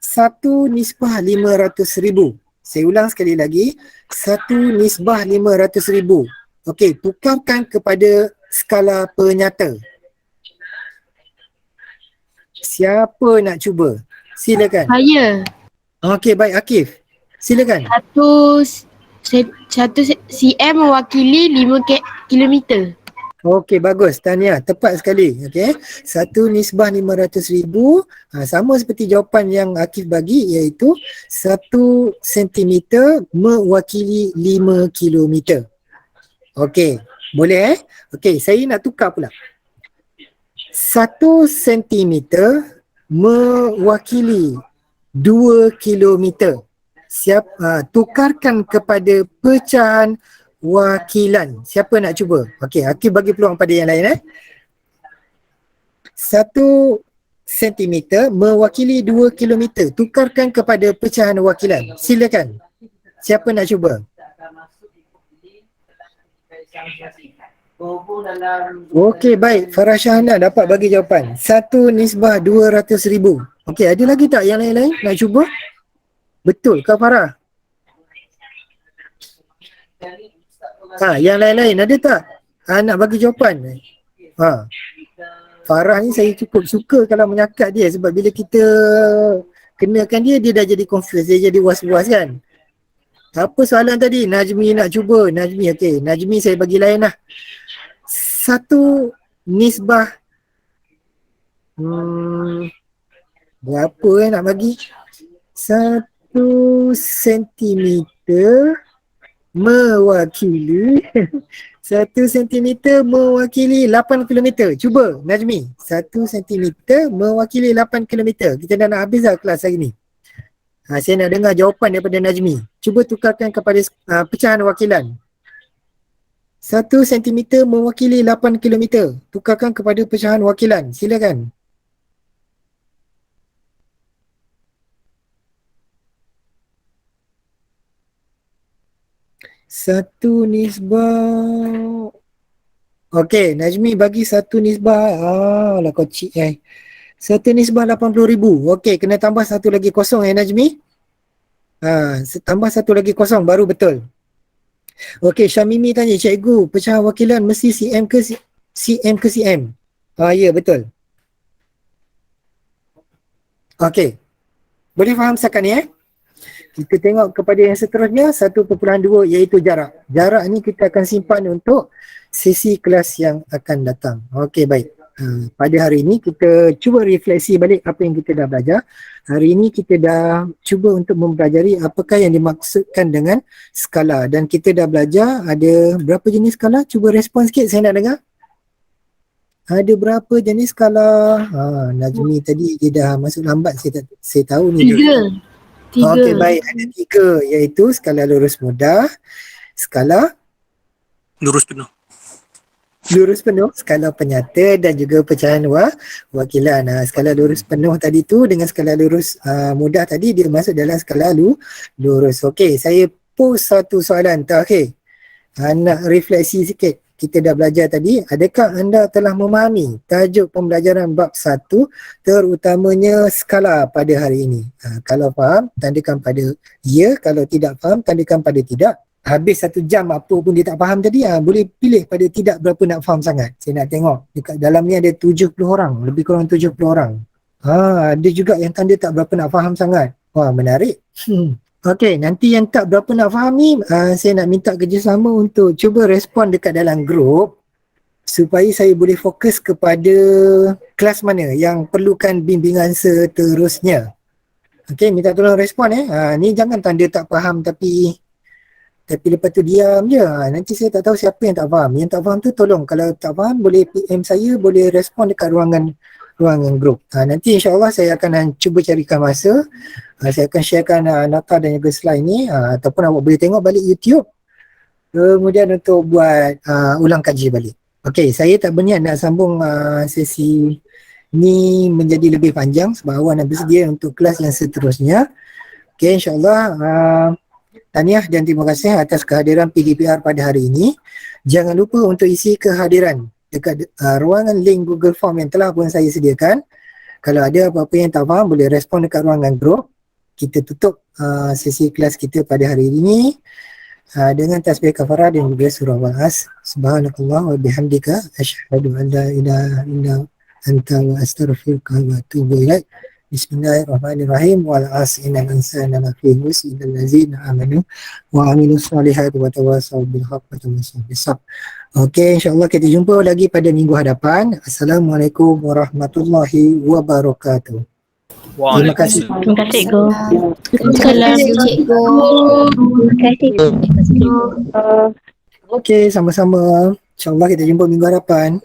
1 nisbah 500,000. Saya ulang sekali lagi, 1 nisbah 500,000. Okey, tukarkan kepada skala penyata. Siapa nak cuba? Silakan. Saya. Okey, baik, Akif. Silakan. 1 cm mewakili 5 kilometer. Okey, bagus. Tahniah. Tepat sekali. Okey. 1 nisbah 500,000. Sama seperti jawapan yang Akif bagi, iaitu 1 sentimeter mewakili 5 kilometer. Okey. Boleh Okey, saya nak tukar pula. 1 sentimeter mewakili 2 kilometer. Tukarkan kepada pecahan wakilan. Siapa nak cuba? Okey, Akif bagi peluang pada yang lain 1 sentimeter mewakili 2 kilometer. Tukarkan kepada pecahan wakilan. Silakan. Siapa nak cuba? Okey, baik. Farah Syahna dapat bagi jawapan. 1 nisbah 200,000. Okey, ada lagi tak yang lain-lain nak cuba? Betul ke Farah? Yang lain-lain ada tak? Nak bagi jawapan? Farah ni saya cukup suka kalau menyakat dia, sebab bila kita kenakan dia dah jadi confused, dia jadi was-was kan. Apa soalan tadi? Najmi nak cuba. Najmi, okey. Najmi saya bagi lain lah. 1 nisbah berapa nak bagi? 1 sentimeter mewakili 1 sentimeter mewakili 8 kilometer. Cuba Najmi, 1 sentimeter mewakili 8 kilometer. Kita dah nak habis dah kelas hari ni. Saya nak dengar jawapan daripada Najmi. Cuba tukarkan kepada pecahan wakilan. 1 sentimeter mewakili 8 kilometer. Tukarkan kepada pecahan wakilan. Silakan. Satu nisbah. Okey, Najmi bagi 1 nisbah. Lah kocik 1 nisbah 80,000. Okey, kena tambah 1 lagi kosong Najmi. Tambah 1 lagi kosong baru betul. Okey, Syamimi tanya, cikgu, pecahan wakilan mesti CM ke CM ke CM? Ya, betul. Okey. Boleh faham setakat ni Kita tengok kepada yang seterusnya, 1.2 iaitu jarak. Jarak ni kita akan simpan untuk sesi kelas yang akan datang. Okey, baik. Pada hari ini kita cuba refleksi balik apa yang kita dah belajar. Hari ini kita dah cuba untuk mempelajari apakah yang dimaksudkan dengan skala. Dan kita dah belajar ada berapa jenis skala? Cuba respon sikit, saya nak dengar. Ada berapa jenis skala? Najmi tadi dia dah masuk lambat, saya tahu ni. 3. Okey, baik. Ada 3 iaitu skala lurus mudah, skala Lurus penuh. skala penyata dan juga pecahan wakilan. Skala lurus penuh tadi tu dengan skala lurus mudah tadi dia masuk dalam skala lurus. Okey, saya post satu soalan terakhir. Nak refleksi sikit. Kita dah belajar tadi, adakah anda telah memahami tajuk pembelajaran bab 1 terutamanya skala pada hari ini? Kalau faham, tandakan pada ya. Kalau tidak faham, tandakan pada tidak. Habis 1 jam apa pun dia tak faham tadi, boleh pilih pada tidak berapa nak faham sangat. Saya nak tengok, dekat dalam ni ada 70 orang, lebih kurang 70 orang. Ada juga yang tanda tak berapa nak faham sangat. Wah, menarik. Okey, nanti yang tak berapa nak faham ni, saya nak minta kerjasama untuk cuba respon dekat dalam grup supaya saya boleh fokus kepada kelas mana yang perlukan bimbingan seterusnya. Okey, minta tolong respon ni jangan tanda tak faham tapi lepas tu diam je. Nanti saya tak tahu siapa yang tak faham. Yang tak faham tu tolong, kalau tak faham boleh PM saya, boleh respon dekat ruangan grup. Nanti insyaAllah saya akan cuba carikan masa. Saya akan sharekan nota dan juga slide ni, ataupun awak boleh tengok balik YouTube kemudian untuk buat ulang kaji balik. Okey, saya tak berniat nak sambung sesi ni menjadi lebih panjang sebab awak nak bersedia untuk kelas yang seterusnya. Okey, insyaAllah tahniah dan terima kasih atas kehadiran PDPR pada hari ini. Jangan lupa untuk isi kehadiran dekat ruangan link Google Form yang telah pun saya sediakan. Kalau ada apa-apa yang tak faham, boleh respon dekat ruangan grup. Kita tutup sesi kelas kita pada hari ini dengan tasbih kafarah dan juga surah Al-As. Subhanakallah wa bihamdika asyhadu an la ilaha illa anta wa astaghfiruka wa atubu ilaik. Bismillahirrahmanirrahim. Wal 'asri innal insana lafi khusr illa allazina amanu wa 'amilus solihati wa tawassaw bil haqqi wa tawassaw bis sabr. Okey, insya-Allah kita jumpa lagi pada minggu hadapan. Assalamualaikum warahmatullahi wabarakatuh. Terima kasih. Terima kasih, Cikgu. Salam cikgu. Okey, sama-sama. InsyaAllah kita jumpa minggu hadapan.